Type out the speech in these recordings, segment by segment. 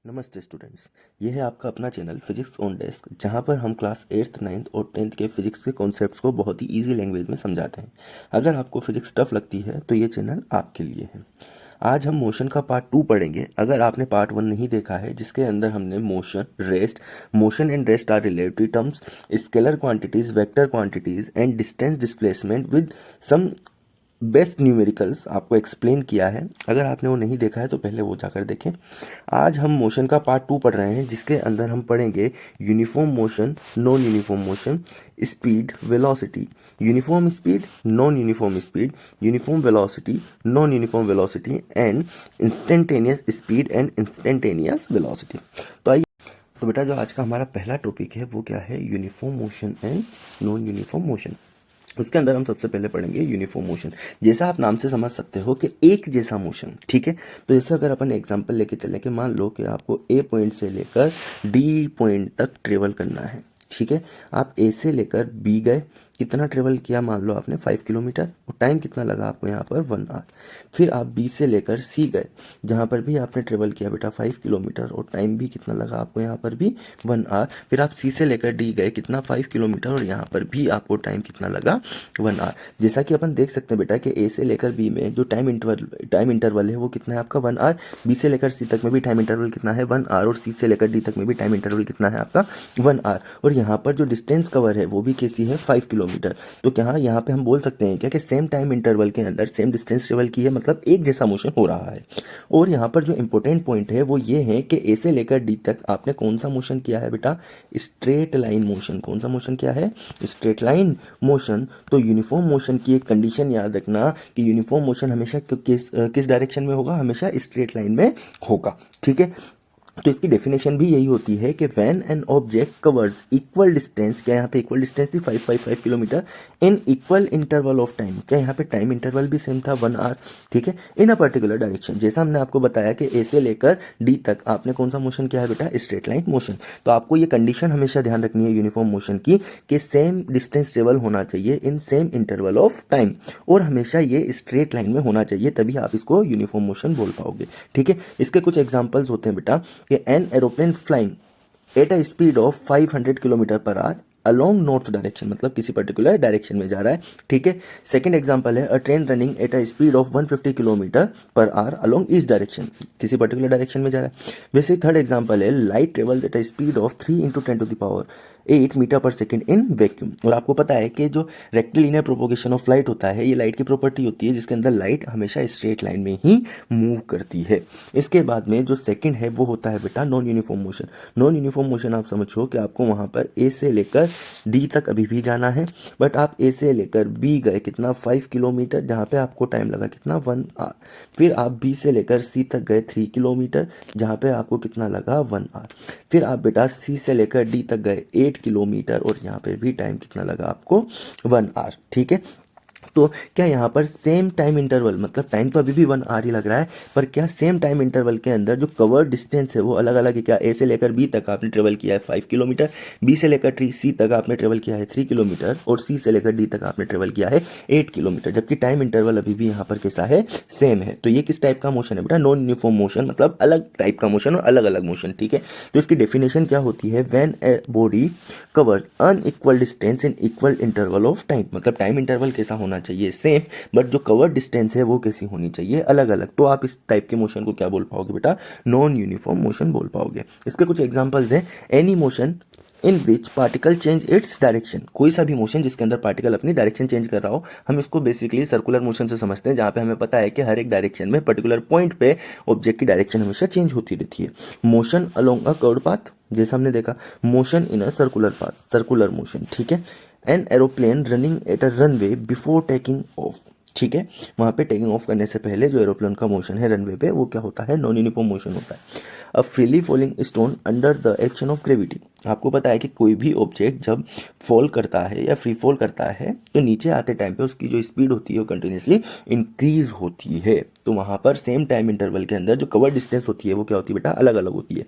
नमस्ते स्टूडेंट्स। ये है आपका अपना चैनल फिजिक्स ऑन डेस्क, जहाँ पर हम क्लास 8th 9th और 10th के फिजिक्स के कॉन्सेप्ट्स को बहुत ही इजी लैंग्वेज में समझाते हैं। अगर आपको फिजिक्स टफ लगती है तो ये चैनल आपके लिए है। आज हम मोशन का पार्ट 2 पढ़ेंगे। अगर आपने पार्ट 1 नहीं देखा है, जिसके अंदर हमने motion and rest are relative terms, scalar quantities, vector quantities and distance displacement with some best numericals आपको एक्सप्लेन किया है। अगर आपने वो नहीं देखा है तो पहले वो जाकर देखें। आज हम मोशन का पार्ट 2 पढ़ रहे हैं, जिसके अंदर हम पढ़ेंगे uniform motion, non uniform motion, speed, velocity, uniform speed, non uniform speed, uniform velocity, non uniform velocity and instantaneous speed and instantaneous velocity. तो आइए, तो बेटा जो आज का हमारा पहला टॉपिक है वो क्या है? Uniform motion and non uniform motion. उसके अंदर हम सबसे पहले पढ़ेंगे यूनिफॉर्म मोशन। जैसा आप नाम से समझ सकते हो कि एक जैसा मोशन, ठीक है। तो जैसे अगर अपन एग्जांपल लेके चलें कि मान लो कि आपको ए पॉइंट से लेकर डी पॉइंट तक ट्रेवल करना है, ठीक है। आप ए से लेकर बी गए, कितना ट्रेवल किया? मान लो आपने 5 किलोमीटर, और टाइम कितना लगा आपको यहाँ पर? 1 आवर। फिर आप बी से लेकर सी गए, जहाँ पर भी आपने ट्रेवल किया बेटा 5 किलोमीटर, और टाइम भी कितना लगा आपको? यहाँ पर भी 1 आवर। फिर आप सी से लेकर डी गए, कितना? 5 किलोमीटर, और यहाँ पर भी आपको टाइम कितना लगा? 1 आवर। जैसा कि अपन देख सकते हैं बेटा कि ए से लेकर बी में जो टाइम इंटरवल है वो कितना है आपका? 1 आवर। बी से लेकर सी तक में भी टाइम इंटरवल कितना है? 1 आवर। और सी से लेकर डी तक में भी टाइम इंटरवल कितना है आपका? 1 आवर। और यहाँ पर जो डिस्टेंस कवर है वो भी कैसी है? 5 किलोमीटर। तो क्या यहाँ पे हम बोल सकते हैं क्या कि सेम टाइम इंटरवल के अंदर सेम डिस्टेंस ट्रेवल की है, मतलब एक जैसा मोशन हो रहा है। और यहाँ पर जो इंपॉर्टेंट पॉइंट है वो ये है कि ए से लेकर डी तक आपने कौन सा मोशन किया है बेटा? Straight line motion. कौन सा मोशन किया है? Straight line motion. तो यूनिफॉर्म मोशन की एक कंडीशन याद रखना कि यूनिफॉर्म मोशन हमेशा किस डायरेक्शन में होगा? हमेशा स्ट्रेट लाइन में होगा, ठीक है। तो इसकी डेफिनेशन भी यही होती है कि when an object covers equal distance, क्या यहाँ पे इक्वल डिस्टेंस थी? 5 kilometre in equal interval of time. क्या यहाँ पे टाइम इंटरवल भी सेम था? 1 आवर, ठीक है, इन अ पर्टिकुलर डायरेक्शन। जैसा हमने आपको बताया कि ए से लेकर डी तक आपने कौन सा मोशन किया है बेटा? Straight line motion. तो आपको ये कंडीशन हमेशा ध्यान रखनी है यूनिफॉर्म मोशन की कि सेम डिस्टेंस ट्रेवल होना चाहिए in same interval of time, और हमेशा ये स्ट्रेट लाइन में होना चाहिए, तभी आप इसको यूनिफॉर्म मोशन बोल पाओगे, ठीक है। इसके कुछ एग्जाम्पल्स होते हैं बेटा कि an aeroplane flying eight a speed of 500 kilometre per hour along north direction, मतलब किसी पर्टिकुलर डायरेक्शन में जा रहा है, ठीक है। सेकंड एग्जांपल है a train running at a speed of 150 kilometre per hour along east direction, किसी पर्टिकुलर डायरेक्शन में जा रहा है। वैसे थर्ड एग्जांपल है light travels at a speed of 3 × 10⁸ metre per second in vacuum. और आपको पता है कि जो रेक्टिलिनियर प्रोपोगेशन ऑफ लाइट होता है, ये लाइट की प्रॉपर्टी होती है जिसके अंदर लाइट हमेशा स्ट्रेट लाइन में ही मूव करती है। इसके बाद में जो सेकंड है वो होता है बेटा non uniform motion. Non uniform motion आप समझो कि आपको वहां पर ए से लेकर डी तक अभी भी जाना है, बट आप ए से लेकर बी गए, कितना? 5 किलोमीटर, जहां पे आपको टाइम लगा कितना? 1 आवर। फिर आप बी से लेकर सी तक गए 3 किलोमीटर, जहां पे आपको कितना लगा? 1 आवर। फिर आप बेटा सी से लेकर डी तक गए 8 किलोमीटर, और यहाँ पे भी टाइम कितना लगा आपको? 1 आवर, ठीक है। तो क्या यहाँ पर सेम टाइम इंटरवल, मतलब टाइम तो अभी भी 1 आवर ही लग रहा है, पर क्या सेम टाइम इंटरवल के अंदर जो कवर डिस्टेंस है वो अलग अलग है? क्या ए से लेकर बी तक आपने ट्रेवल किया है 5 किलोमीटर, बी से लेकर सी तक आपने ट्रेवल किया है 3 किलोमीटर, और सी से लेकर डी तक आपने ट्रेवल किया है 8 किलोमीटर, जबकि टाइम इंटरवल अभी भी यहाँ पर कैसा है? सेम है। तो ये किस टाइप का मोशन है बेटा? नॉन यूनिफॉर्म मोशन, मतलब अलग टाइप का मोशन और अलग अलग मोशन, ठीक है। तो इसकी डेफिनेशन क्या होती है? When a body covers unequal distance in equal interval of time, मतलब टाइम इंटरवल कैसा होना चाहिए? सेम, बट जो कवर डिस्टेंस है वो कैसी होनी चाहिए? अलग अलग। तो आप इस टाइप के मोशन को क्या बोल पाओगे बेटा? नॉन यूनिफॉर्म मोशन बोल पाओगे। इसके कुछ एग्जांपल्स हैं। Any motion in which particle change its direction, कोई सा भी मोशन जिसके अंदर पार्टिकल अपनी डायरेक्शन चेंज कर रहा हो, हम इसको बेसिकली सर्कुलर मोशन से समझते हैं, जहां पे हमें पता है कि हर एक डायरेक्शन में पर्टिकुलर पॉइंट पे ऑब्जेक्ट की डायरेक्शन हमेशा चेंज होती रहती है। Motion along a curved path, जैसा हमने देखा। Motion in a circular path, circular motion, ठीक है। An aeroplane running at a runway before taking of, ठीक है। वहां पे टेकिंग ऑफ करने से पहले जो एरोप्लेन का मोशन है रनवे पे, वो क्या होता है? नॉन यूनिफॉर्म मोशन होता है। A freely falling stone under the action of gravity, आपको पता है कि कोई भी ऑब्जेक्ट जब फॉल करता है या फ्री फॉल करता है तो नीचे आते टाइम पे उसकी जो स्पीड होती है वो कंटिन्यूसली इंक्रीज होती है। तो वहाँ पर सेम टाइम इंटरवल के अंदर जो कवर डिस्टेंस होती है वो क्या होती है बेटा, अलग अलग होती है।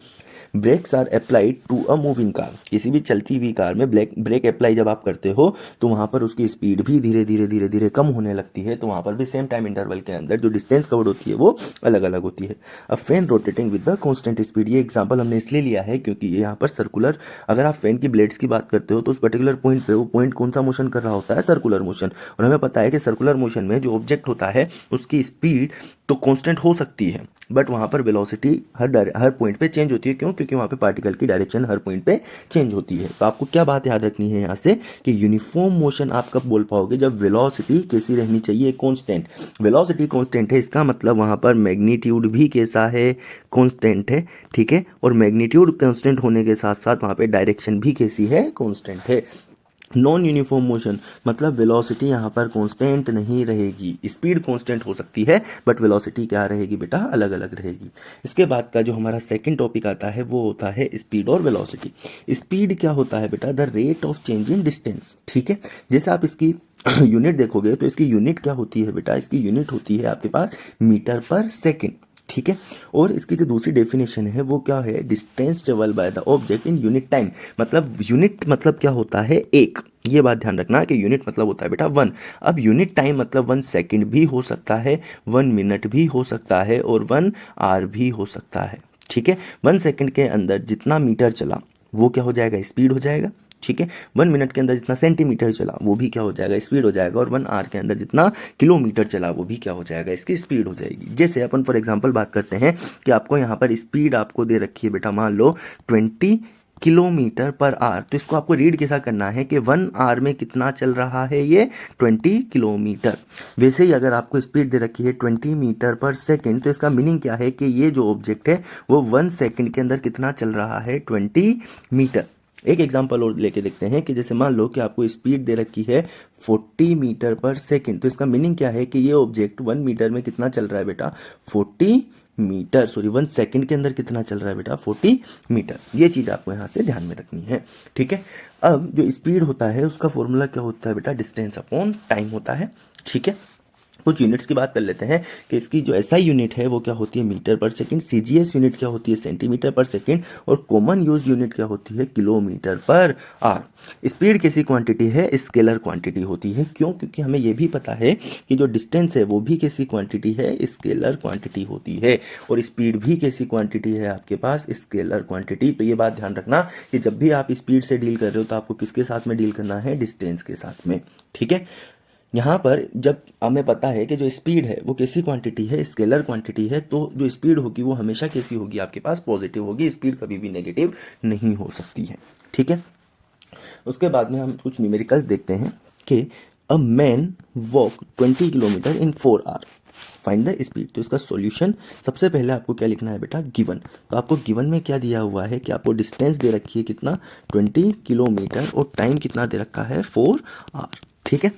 Brakes are applied to a moving car, किसी भी चलती हुई कार में ब्रेक अप्लाई जब आप करते हो तो वहाँ पर उसकी स्पीड भी धीरे धीरे धीरे धीरे कम होने लगती है, तो वहाँ पर भी सेम टाइम इंटरवल के अंदर जो डिस्टेंस कवर्ड होती है वो अलग अलग होती है। A fan rotating with the constant speed, ये एग्जांपल हमने इसलिए लिया है क्योंकि ये यहाँ पर सर्कुलर, अगर आप फैन की ब्लेड्स की बात करते हो तो उस पर्टिकुलर पॉइंट पे वो पॉइंट कौन सा मोशन कर रहा होता है, सर्कुलर मोशन। और हमें पता है कि सर्कुलर मोशन में जो ऑब्जेक्ट होता है उसकी स्पीड तो कांस्टेंट हो सकती है, बट वहाँ पर वेलोसिटी हर पॉइंट पे चेंज होती है। क्यों? क्योंकि वहाँ पे पार्टिकल की डायरेक्शन हर पॉइंट पे चेंज होती है। तो आपको क्या बात याद रखनी है यहाँ से कि यूनिफॉर्म मोशन आप कब बोल पाओगे, जब वेलोसिटी कैसी रहनी चाहिए, कांस्टेंट। वेलोसिटी कांस्टेंट है, इसका मतलब वहाँ पर मैग्नीट्यूड भी कैसा है, कांस्टेंट है। ठीक है, और मैग्नीट्यूड कांस्टेंट होने के साथ साथ वहाँ पे डायरेक्शन भी कैसी है, कांस्टेंट है। नॉन यूनिफॉर्म मोशन मतलब वेलोसिटी यहाँ पर कांस्टेंट नहीं रहेगी, स्पीड कांस्टेंट हो सकती है बट वेलोसिटी क्या रहेगी बेटा, अलग अलग रहेगी। इसके बाद का जो हमारा सेकंड टॉपिक आता है वो होता है स्पीड और वेलोसिटी। स्पीड क्या होता है बेटा, the rate of change in distance. ठीक है, जैसे आप इसकी यूनिट देखोगे तो इसकी यूनिट क्या होती है बेटा, इसकी यूनिट होती है आपके पास मीटर पर सेकेंड। ठीक है, और इसकी जो दूसरी डेफिनेशन है वो क्या है, distance travel by the object in unit time. मतलब यूनिट मतलब क्या होता है, एक। ये बात ध्यान रखना कि यूनिट मतलब होता है बेटा वन। अब यूनिट टाइम मतलब 1 सेकेंड भी हो सकता है, 1 मिनट भी हो सकता है और 1 आवर भी हो सकता है। ठीक है, 1 सेकेंड के अंदर जितना मीटर चला वो क्या हो जाएगा, स्पीड हो जाएगा। ठीक है, 1 मिनट के अंदर जितना सेंटीमीटर चला वो भी क्या हो जाएगा, स्पीड हो जाएगा। और 1 आवर के अंदर जितना किलोमीटर चला वो भी क्या हो जाएगा, इसकी स्पीड हो जाएगी। जैसे अपन फॉर एग्जांपल बात करते हैं कि आपको यहाँ पर स्पीड आपको दे रखी है बेटा, मान लो 20 किलोमीटर पर आवर, तो इसको आपको रीड कैसा करना है कि 1 आवर में कितना चल रहा है, ये 20 किलोमीटर। वैसे ही अगर आपको स्पीड दे रखी है 20 मीटर पर सेकेंड, तो इसका मीनिंग क्या है कि ये जो ऑब्जेक्ट है वो 1 सेकेंड के अंदर कितना चल रहा है, 20 मीटर। एक एग्जांपल और लेके देखते हैं कि जैसे मान लो कि आपको स्पीड दे रखी है 40 मीटर पर सेकेंड, तो इसका मीनिंग क्या है कि ये ऑब्जेक्ट 1 मीटर में कितना चल रहा है बेटा, 1 सेकेंड के अंदर कितना चल रहा है बेटा, 40 मीटर। ये चीज़ आपको यहाँ से ध्यान में रखनी है। ठीक है, अब जो स्पीड होता है उसका फॉर्मूला क्या होता है बेटा, डिस्टेंस अपॉन टाइम होता है। ठीक है, कुछ यूनिट्स की बात कर लेते हैं कि इसकी जो एसआई यूनिट है वो क्या होती है, मीटर पर सेकंड। सीजीएस यूनिट क्या होती है, सेंटीमीटर पर सेकंड। और कॉमन यूज यूनिट क्या होती है, किलोमीटर पर आवर। स्पीड कैसी क्वांटिटी है, स्केलर क्वांटिटी होती है। क्यों? क्योंकि हमें ये भी पता है कि जो डिस्टेंस है वो भी कैसी क्वांटिटी है, स्केलर क्वांटिटी होती है। और स्पीड भी कैसी क्वांटिटी है आपके पास, स्केलर क्वांटिटी। तो ये बात ध्यान रखना कि जब भी आप स्पीड से डील कर रहे हो तो आपको किसके साथ में डील करना है, डिस्टेंस के साथ में। ठीक है, यहाँ पर जब हमें पता है कि जो स्पीड है वो कैसी क्वांटिटी है, स्केलर क्वांटिटी है, तो जो स्पीड होगी वो हमेशा कैसी होगी, आपके पास पॉजिटिव होगी। स्पीड कभी भी नेगेटिव नहीं हो सकती है। ठीक है, उसके बाद में हम कुछ न्यूमेरिकल्स देखते हैं कि a man walk 20 kilometre in 4 hour, find the speed. तो इसका सॉल्यूशन सबसे पहले आपको क्या लिखना है बेटा, गिवन। तो आपको गिवन में क्या दिया हुआ है कि आपको डिस्टेंस दे रखी है कितना, 20 किलोमीटर, और टाइम कितना दे रखा है, 4 आवर। ठीक है,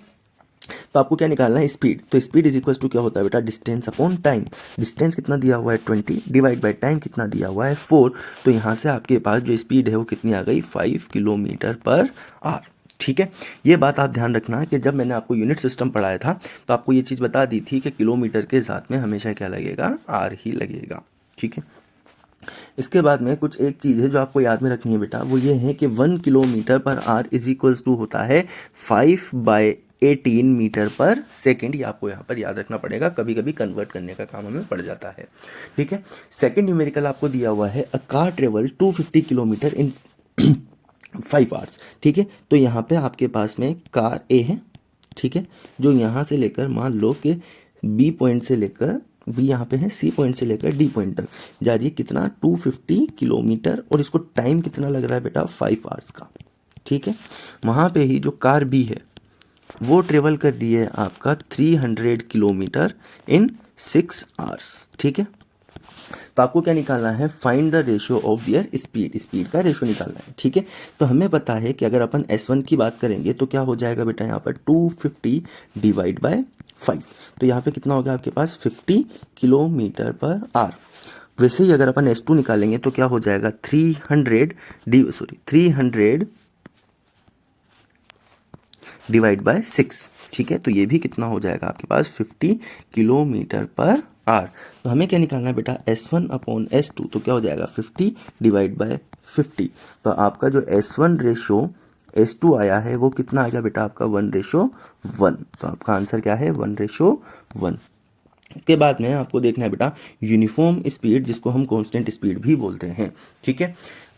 तो आपको क्या निकालना है, स्पीड। तो स्पीड इज इक्वल टू क्या होता है बेटा, डिस्टेंस अपॉन टाइम। डिस्टेंस कितना दिया हुआ है, 20, डिवाइड बाय टाइम कितना दिया हुआ है, 4। तो यहाँ से आपके पास जो स्पीड है वो कितनी आ गई, 5 किलोमीटर पर आवर। ठीक है, ये बात आप ध्यान रखना कि जब मैंने आपको यूनिट सिस्टम पढ़ाया था तो आपको ये चीज़ बता दी थी कि किलोमीटर के साथ में हमेशा क्या लगेगा, आर ही लगेगा। ठीक है, इसके बाद में कुछ एक चीज़ है जो आपको याद में रखनी है बेटा, वो ये है कि 1 kilometre per our is equals to होता है 5/18 मीटर पर सेकेंड। ये आपको यहाँ पर याद रखना पड़ेगा, कभी कभी कन्वर्ट करने का काम हमें पड़ जाता है। ठीक है, सेकेंड न्यूमेरिकल आपको दिया हुआ है a car travel 250 kilometre in 5 hours. ठीक है, तो यहाँ पे आपके पास में कार ए है। ठीक है, जो यहाँ से लेकर मान लो कि बी पॉइंट से लेकर, बी यहाँ पे है, सी पॉइंट से लेकर डी पॉइंट तक जा रही है, कितना, 250 किलोमीटर, और इसको टाइम कितना लग रहा है बेटा, 5 आवर्स का। ठीक है, वहाँ पे ही जो कार बी है वो ट्रेवल कर रही है आपका 300 किलोमीटर इन 6 आवर्स। ठीक है, तो आपको क्या निकालना है, find the ratio of their speed. Speed का रेशियो निकालना है। ठीक है, तो हमें पता है कि अगर अपन S1 की बात करेंगे तो क्या हो जाएगा बेटा, यहाँ पर 250 डिवाइड बाय 5। तो यहाँ पे कितना होगा आपके पास, 50 किलोमीटर पर आवर। वैसे ही अगर अपन S2 निकालेंगे तो क्या हो जाएगा, 300 डिवाइड बाय 6। ठीक है, तो ये भी कितना हो जाएगा आपके पास, 50 किलोमीटर पर आर। तो हमें क्या निकालना है बेटा, S1/S2, तो क्या हो जाएगा 50/50। तो आपका जो S1/S2 आया है वो कितना आ गया बेटा, आपका 1/1। तो आपका आंसर क्या है, 1/1। इसके बाद में आपको देखना है बेटा यूनिफॉर्म स्पीड, जिसको हम कांस्टेंट स्पीड भी बोलते हैं। ठीक है,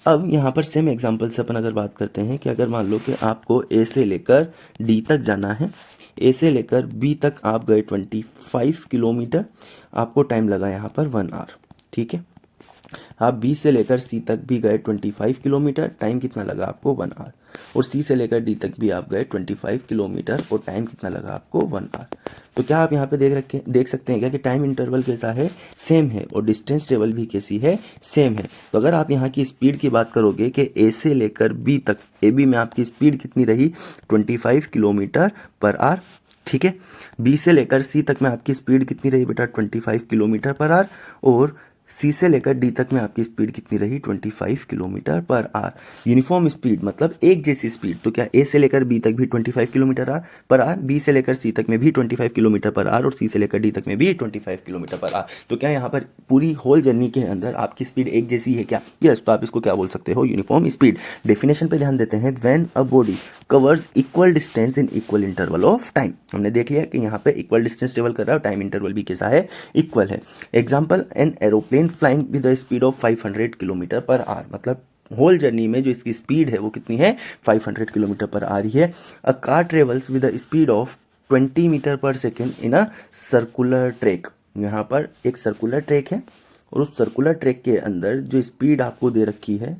अब यहाँ पर सेम एग्जांपल से अपन अगर बात करते हैं कि अगर मान लो कि आपको ए से लेकर डी तक जाना है, ए से लेकर बी तक आप गए 25 किलोमीटर, आपको टाइम लगा यहाँ पर 1 आवर। ठीक है, आप बी से लेकर सी तक भी गए 25 किलोमीटर, टाइम कितना लगा आपको 1 आवर। और सी से लेकर डी तक भी आप गए 25 किलोमीटर और टाइम कितना लगा आपको 1 आवर। तो क्या आप यहाँ पे देख सकते हैं क्या कि टाइम इंटरवल कैसा है, सेम है, और डिस्टेंस ट्रेवल भी कैसी है, सेम है। तो अगर आप यहाँ की स्पीड की बात करोगे कि ए से लेकर बी तक, ए बी में आपकी स्पीड कितनी रही 25 किलोमीटर पर आवर। ठीक है, बी से लेकर सी तक में आपकी स्पीड कितनी रही बेटा 25 किलोमीटर पर आवर, और सी से लेकर डी तक में आपकी स्पीड कितनी रही 25 kilometre per our. Uniform speed मतलब एक जैसी स्पीड, तो क्या ए से लेकर बी तक भी 25 किलोमीटर पर आवर, बी से लेकर सी तक में भी 25 किलोमीटर पर आवर, और सी से लेकर डी तक में भी 25 किलोमीटर पर आवर। तो क्या यहाँ पर पूरी होल जर्नी के अंदर आपकी स्पीड एक जैसी है क्या, यस। तो आप इसको क्या बोल सकते हो, यूनिफॉर्म स्पीड। डेफिनेशन पे ध्यान देते हैं, when a body covers equal distance in equal interval of time. हमने देख लिया कि यहाँ पे इक्वल डिस्टेंस ट्रेवल कर रहा है और टाइम इंटरवल भी कैसा है, इक्वल है। Example, an aeroplane flying with the speed of 500 kilometre per our, मतलब होल जर्नी में जो इसकी स्पीड है वो कितनी है 500 किलोमीटर पर आ रही है। A car travels with the speed of 20 metre per second in a circular track. यहाँ पर एक सर्कुलर ट्रैक है और उस सर्कुलर ट्रैक के अंदर जो स्पीड आपको दे रखी है,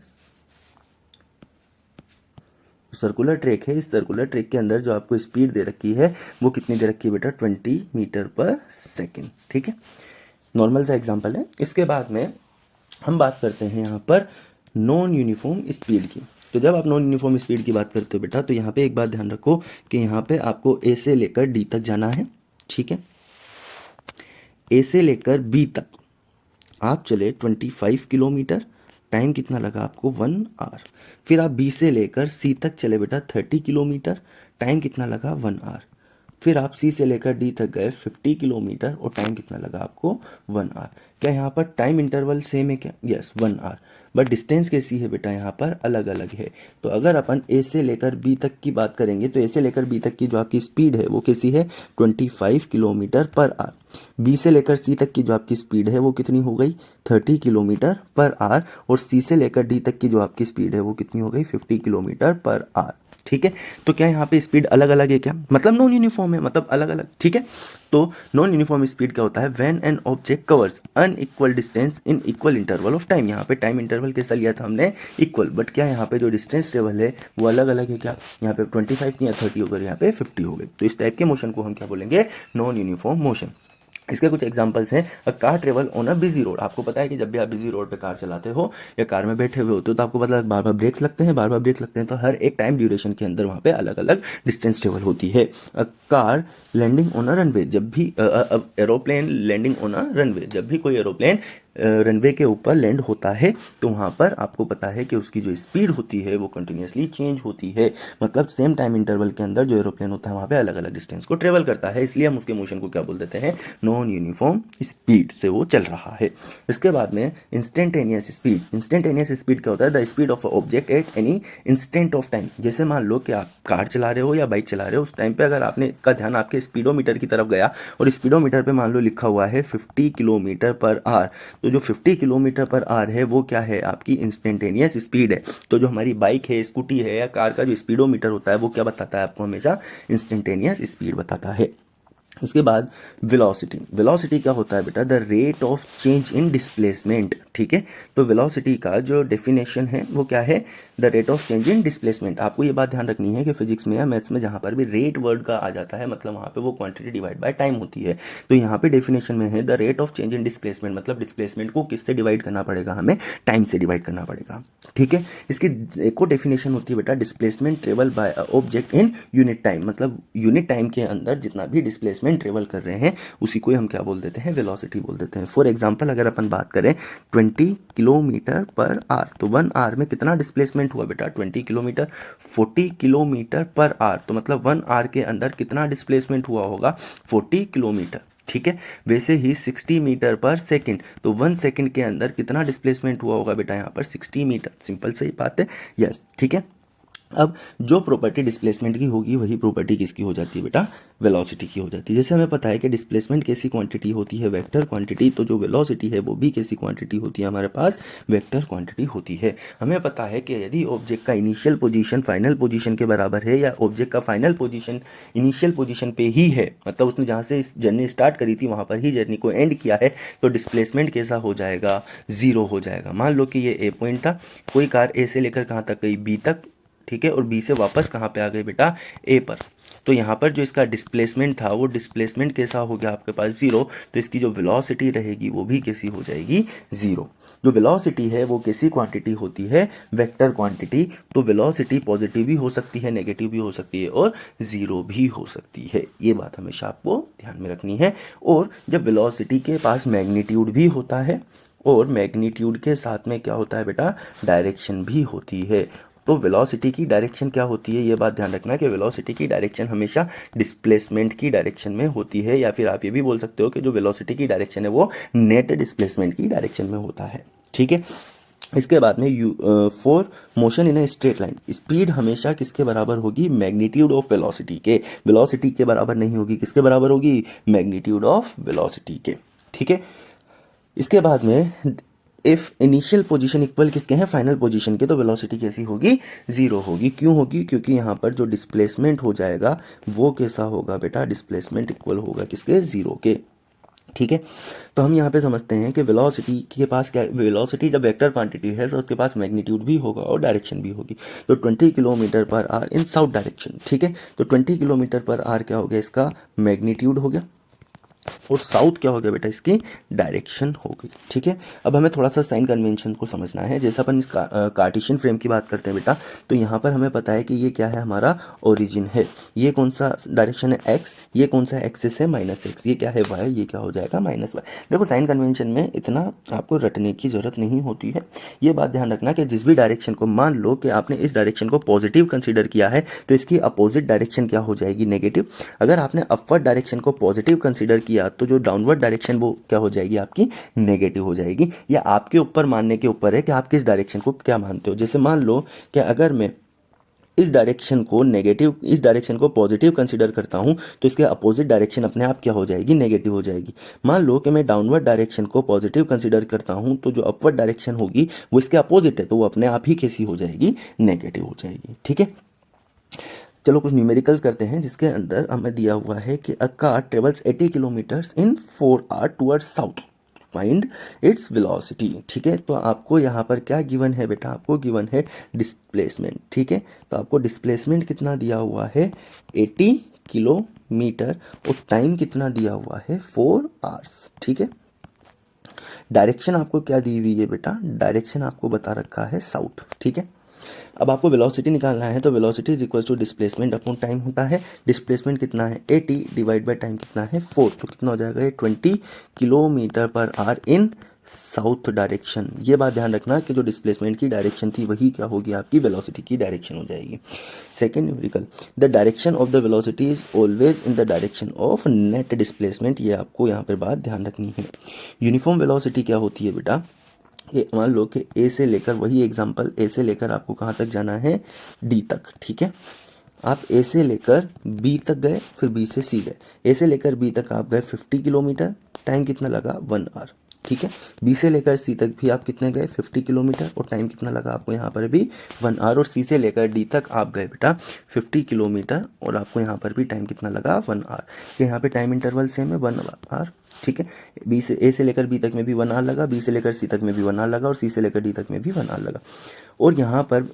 सर्कुलर ट्रैक है, इस सर्कुलर ट्रैक के अंदर जो आपको स्पीड दे रखी है वो कितनी दे रखी है बेटा 20 मीटर पर सेकेंड। ठीक है, नॉर्मल सा एग्जांपल है। इसके बाद में हम बात करते हैं यहाँ पर नॉन यूनिफॉर्म स्पीड की। तो जब आप नॉन यूनिफॉर्म स्पीड की बात करते हो बेटा, तो यहाँ पे एक बात ध्यान रखो कि यहाँ पे आपको ए से लेकर डी तक जाना है। ठीक है, ए से लेकर बी तक आप चले 25 किलोमीटर, टाइम कितना लगा आपको 1 आवर। फिर आप बी से लेकर सी तक चले बेटा 30 किलोमीटर, टाइम कितना लगा 1 आवर। फिर आप सी से लेकर डी तक गए 50 किलोमीटर और टाइम कितना लगा आपको 1 आवर। क्या यहाँ पर टाइम इंटरवल सेम है क्या, यस 1 आवर, बट डिस्टेंस कैसी है बेटा यहाँ पर अलग अलग है। तो अगर अपन ए से लेकर बी तक की बात करेंगे तो ए से लेकर बी तक की जो आपकी स्पीड है वो कैसी है 25 किलोमीटर पर आवर। बी से लेकर सी तक की जो आपकी स्पीड है वो कितनी हो गई 30 किलोमीटर पर आवर, और सी से लेकर डी तक की जो आपकी स्पीड है वो कितनी हो गई 50 किलोमीटर पर आवर। ठीक है, तो क्या यहाँ पे स्पीड अलग अलग है क्या, मतलब नॉन यूनिफॉर्म है, मतलब अलग अलग। ठीक है, तो नॉन यूनिफॉर्म स्पीड क्या होता है, when an object covers unequal distance in equal interval of time. यहाँ पे टाइम इंटरवल कैसा लिया था हमने, इक्वल, बट क्या यहाँ पे जो डिस्टेंस ट्रेवल है वो अलग अलग है क्या, यहाँ पे 25 नहीं 30 होकर यहाँ पे 50 हो गई। तो इस टाइप के मोशन को हम क्या बोलेंगे, नॉन यूनिफॉर्म मोशन। इसके कुछ एग्जांपल्स हैं, a car travel on a busy road. आपको पता है कि जब भी आप बिजी रोड पे कार चलाते हो या कार में बैठे हुए होते हो तो आपको पता है बार बार ब्रेक्स लगते हैं, बार बार ब्रेक लगते हैं, तो हर एक टाइम ड्यूरेशन के अंदर वहाँ पे अलग अलग डिस्टेंस ट्रेवल होती है। A car landing on a runway, जब भी aeroplane landing on a runway, जब भी कोई एरोप्लेन रनवे के ऊपर लैंड होता है तो वहाँ पर आपको पता है कि उसकी जो स्पीड होती है वो कंटिन्यूसली चेंज होती है, मतलब सेम टाइम इंटरवल के अंदर जो एरोप्लेन होता है वहाँ पे अलग अलग डिस्टेंस को ट्रेवल करता है, इसलिए हम उसके मोशन को क्या बोल देते हैं, नॉन यूनिफॉर्म स्पीड से वो चल रहा है। इसके बाद में इंस्टेंटेनियस स्पीड। इंस्टेंटेनियस स्पीड क्या होता है, the speed of object at any instant of time. जैसे मान लो कि आप कार चला रहे हो या बाइक चला रहे हो, उस टाइम पे अगर आपने का ध्यान आपके स्पीडोमीटर की तरफ गया और स्पीडोमीटर पे मान लो लिखा हुआ है 50 किलोमीटर पर आवर, तो जो 50 किलोमीटर पर आवर है वो क्या है, आपकी इंस्टेंटेनियस स्पीड है। तो जो हमारी बाइक है, स्कूटी है या कार का जो स्पीडोमीटर होता है वो क्या बताता है आपको, हमेशा इंस्टेंटेनियस स्पीड बताता है। उसके बाद वेलोसिटी। वेलोसिटी क्या होता है बेटा, the rate of change in displacement. ठीक है, तो वेलोसिटी का जो डेफिनेशन है वो क्या है, the rate of change in displacement. आपको ये बात ध्यान रखनी है कि फिजिक्स में या मैथ्स में जहाँ पर भी रेट वर्ड का आ जाता है मतलब वहाँ पे वो क्वांटिटी डिवाइड बाय टाइम होती है। तो यहाँ पे डेफिनेशन में है the rate of change in displacement, मतलब डिस्प्लेसमेंट को किससे डिवाइड करना पड़ेगा, हमें टाइम से डिवाइड करना पड़ेगा। ठीक है, इसकी एक और डेफिनेशन होती है बेटा, displacement travel by object in unit time, मतलब यूनिट टाइम के अंदर जितना भी डिस्प्लेसमेंट ट्रेवल कर रहे हैं उसी को हम क्या बोल देते हैं, वेलोसिटी बोल देते हैं। फॉर एग्जांपल अगर अपन बात करें 20 किलोमीटर पर आवर। तो 1 आवर में कितना डिस्प्लेसमेंट हुआ बेटा 20 किलोमीटर। 40 किलोमीटर पर आवर, तो मतलब 1 आवर के अंदर कितना डिस्प्लेसमेंट हुआ होगा 40 किलोमीटर। ठीक है, वैसे ही 60 मीटर पर सेकंड, तो 1 सेकंड के अंदर कितना डिस्प्लेसमेंट हुआ होगा बेटा यहाँ पर 60 मीटर। सिंपल सही बात है, यस। ठीक है, अब जो प्रॉपर्टी डिस्प्लेसमेंट की होगी वही प्रॉपर्टी किसकी हो जाती है बेटा वेलोसिटी की हो जाती है। जैसे हमें पता है कि डिस्प्लेसमेंट कैसी क्वांटिटी होती है वेक्टर क्वांटिटी, तो जो वेलोसिटी है वो भी कैसी क्वांटिटी होती है हमारे पास वेक्टर क्वांटिटी होती है। हमें पता है कि यदि ऑब्जेक्ट का इनिशियल पोजीशन फाइनल पोजीशन के बराबर है या ऑब्जेक्ट का फाइनल पोजीशन इनिशियल पोजीशन पे ही है, मतलब उसने जहाँ से जर्नी स्टार्ट करी थी वहाँ पर ही जर्नी को एंड किया है, तो डिस्प्लेसमेंट कैसा हो जाएगा 0 हो जाएगा। मान लो कि ये ए पॉइंट था, कोई कार ए से लेकर कहाँ तक गई बी तक, ठीक है, और बी से वापस कहाँ पे आ गए बेटा ए पर, तो यहाँ पर जो इसका डिस्प्लेसमेंट था वो डिस्प्लेसमेंट कैसा हो गया आपके पास 0, तो इसकी जो वेलोसिटी रहेगी वो भी कैसी हो जाएगी 0। जो वेलोसिटी है वो कैसी क्वांटिटी होती है वेक्टर क्वांटिटी, तो वेलोसिटी पॉजिटिव भी हो सकती है नेगेटिव भी हो सकती है और 0 भी हो सकती है, ये बात हमेशा आपको ध्यान में रखनी है। और जब वेलोसिटी के पास मैग्नीट्यूड भी होता है और मैग्नीट्यूड के साथ में क्या होता है बेटा डायरेक्शन भी होती है, तो वेलोसिटी की डायरेक्शन क्या होती है ये बात ध्यान रखना कि वेलोसिटी की डायरेक्शन हमेशा डिस्प्लेसमेंट की डायरेक्शन में होती है, या फिर आप ये भी बोल सकते हो कि जो वेलोसिटी की डायरेक्शन है वो नेट डिस्प्लेसमेंट की डायरेक्शन में होता है। ठीक है, इसके बाद में for motion in a straight line, speed हमेशा किसके बराबर होगी मैग्नीट्यूड ऑफ वेलोसिटी के, वेलोसिटी के बराबर नहीं होगी, किसके बराबर होगी मैग्नीट्यूड ऑफ वेलोसिटी के। ठीक है, इसके बाद में इफ इनिशियल पोजीशन इक्वल किसके हैं फाइनल पोजीशन के, तो वेलोसिटी कैसी होगी 0 होगी। क्यों होगी, क्योंकि यहाँ पर जो डिस्प्लेसमेंट हो जाएगा वो कैसा होगा बेटा डिस्प्लेसमेंट इक्वल होगा किसके 0 के। ठीक है, तो हम यहाँ पे समझते हैं कि वेलोसिटी के पास क्या, वेलोसिटी जब वेक्टर क्वांटिटी है तो उसके पास मैग्नीट्यूड भी होगा और डायरेक्शन भी होगी। तो 20 kilometre per our in south direction, ठीक है, तो 20 किलोमीटर पर आवर क्या हो गया इसका मैग्नीट्यूड हो गया और साउथ क्या हो गया बेटा इसकी डायरेक्शन हो गई। ठीक है, अब हमें थोड़ा सा साइन कन्वेंशन को समझना है। जैसा अपन इस कार्टेशियन फ्रेम की बात करते हैं बेटा, तो यहाँ पर हमें पता है कि ये क्या है हमारा ओरिजिन है, ये कौन सा डायरेक्शन है एक्स, ये कौन सा एक्सिस है -x, ये क्या है वाई, ये क्या हो जाएगा -y। देखो साइन कन्वेंशन में इतना आपको रटने की जरूरत नहीं होती है, ये बात ध्यान रखना कि जिस भी डायरेक्शन को, मान लो कि आपने इस डायरेक्शन को पॉजिटिव कंसिडर किया है तो इसकी अपोजिट डायरेक्शन क्या हो जाएगी नेगेटिव। अगर आपने अपवर्ड डायरेक्शन को पॉजिटिव कंसिडर किया तो जो डाउनवर्ड डायरेक्शन वो क्या हो जाएगी आपकी नेगेटिव हो जाएगी। या आपके ऊपर मानने के ऊपर है कि आप किस डायरेक्शन को क्या मानते हो। जैसे मान लो कि अगर मैं इस डायरेक्शन को नेगेटिव, इस डायरेक्शन को पॉजिटिव कंसीडर करता हूं तो इसके अपोजिट डायरेक्शन अपने आप क्या हो जाएगी नेगेटिव हो जाएगी। मान लो कि मैं डाउनवर्ड डायरेक्शन को पॉजिटिव कंसीडर करता हूं तो जो अपवर्ड डायरेक्शन होगी वो इसके अपोजिट है, तो वो अपने आप ही कैसी हो जाएगी नेगेटिव हो जाएगी। ठीक है, चलो कुछ न्यूमेरिकल्स करते हैं जिसके अंदर हमें दिया हुआ है कि a car travels 80 kilometres in 4 hour towards south, find its velocity. ठीक है, तो आपको यहाँ पर क्या गिवन है बेटा, आपको गिवन है डिस्प्लेसमेंट। ठीक है, तो आपको डिस्प्लेसमेंट कितना दिया हुआ है 80 किलोमीटर और टाइम कितना दिया हुआ है 4 आवर्स। ठीक है, डायरेक्शन आपको क्या दी हुई है बेटा, डायरेक्शन आपको बता रखा है साउथ। ठीक है, अब आपको वेलोसिटी निकालना है तो velocity is equal to displacement upon time होता है। डिस्प्लेसमेंट कितना है 80 डिवाइड बाय टाइम कितना है 4, तो कितना हो जाएगा ये 20 kilometre per our in south direction. ये बात ध्यान रखना कि जो डिस्प्लेसमेंट की डायरेक्शन थी वही क्या होगी आपकी वेलोसिटी की डायरेक्शन हो जाएगी। Second numerical, the direction of the velocity is always in the direction of net displacement. ये आपको यहाँ पर बात ध्यान रखनी है। यूनिफॉर्म वेलोसिटी क्या होती है बेटा, ये मान लो कि ए से लेकर, वही एग्जांपल, ए से लेकर आपको कहाँ तक जाना है डी तक। ठीक है, आप ए से लेकर बी तक गए, फिर बी से सी गए, ए से लेकर बी तक आप गए 50 किलोमीटर, टाइम कितना लगा 1 आवर। ठीक है, बी से लेकर सी तक भी आप कितने गए 50 किलोमीटर और टाइम कितना लगा आपको यहाँ पर भी 1 आवर। और सी से लेकर डी तक आप गए बेटा 50 किलोमीटर और आपको यहाँ पर भी टाइम कितना लगा 1 आवर। यहाँ पे टाइम इंटरवल सेम है 1 आवर। ठीक है, बी से ए से लेकर बी तक में भी 1 आवर लगा, बी से लेकर सी तक में भी 1 आवर लगा और सी से लेकर डी तक में भी 1 आवर लगा। और यहाँ पर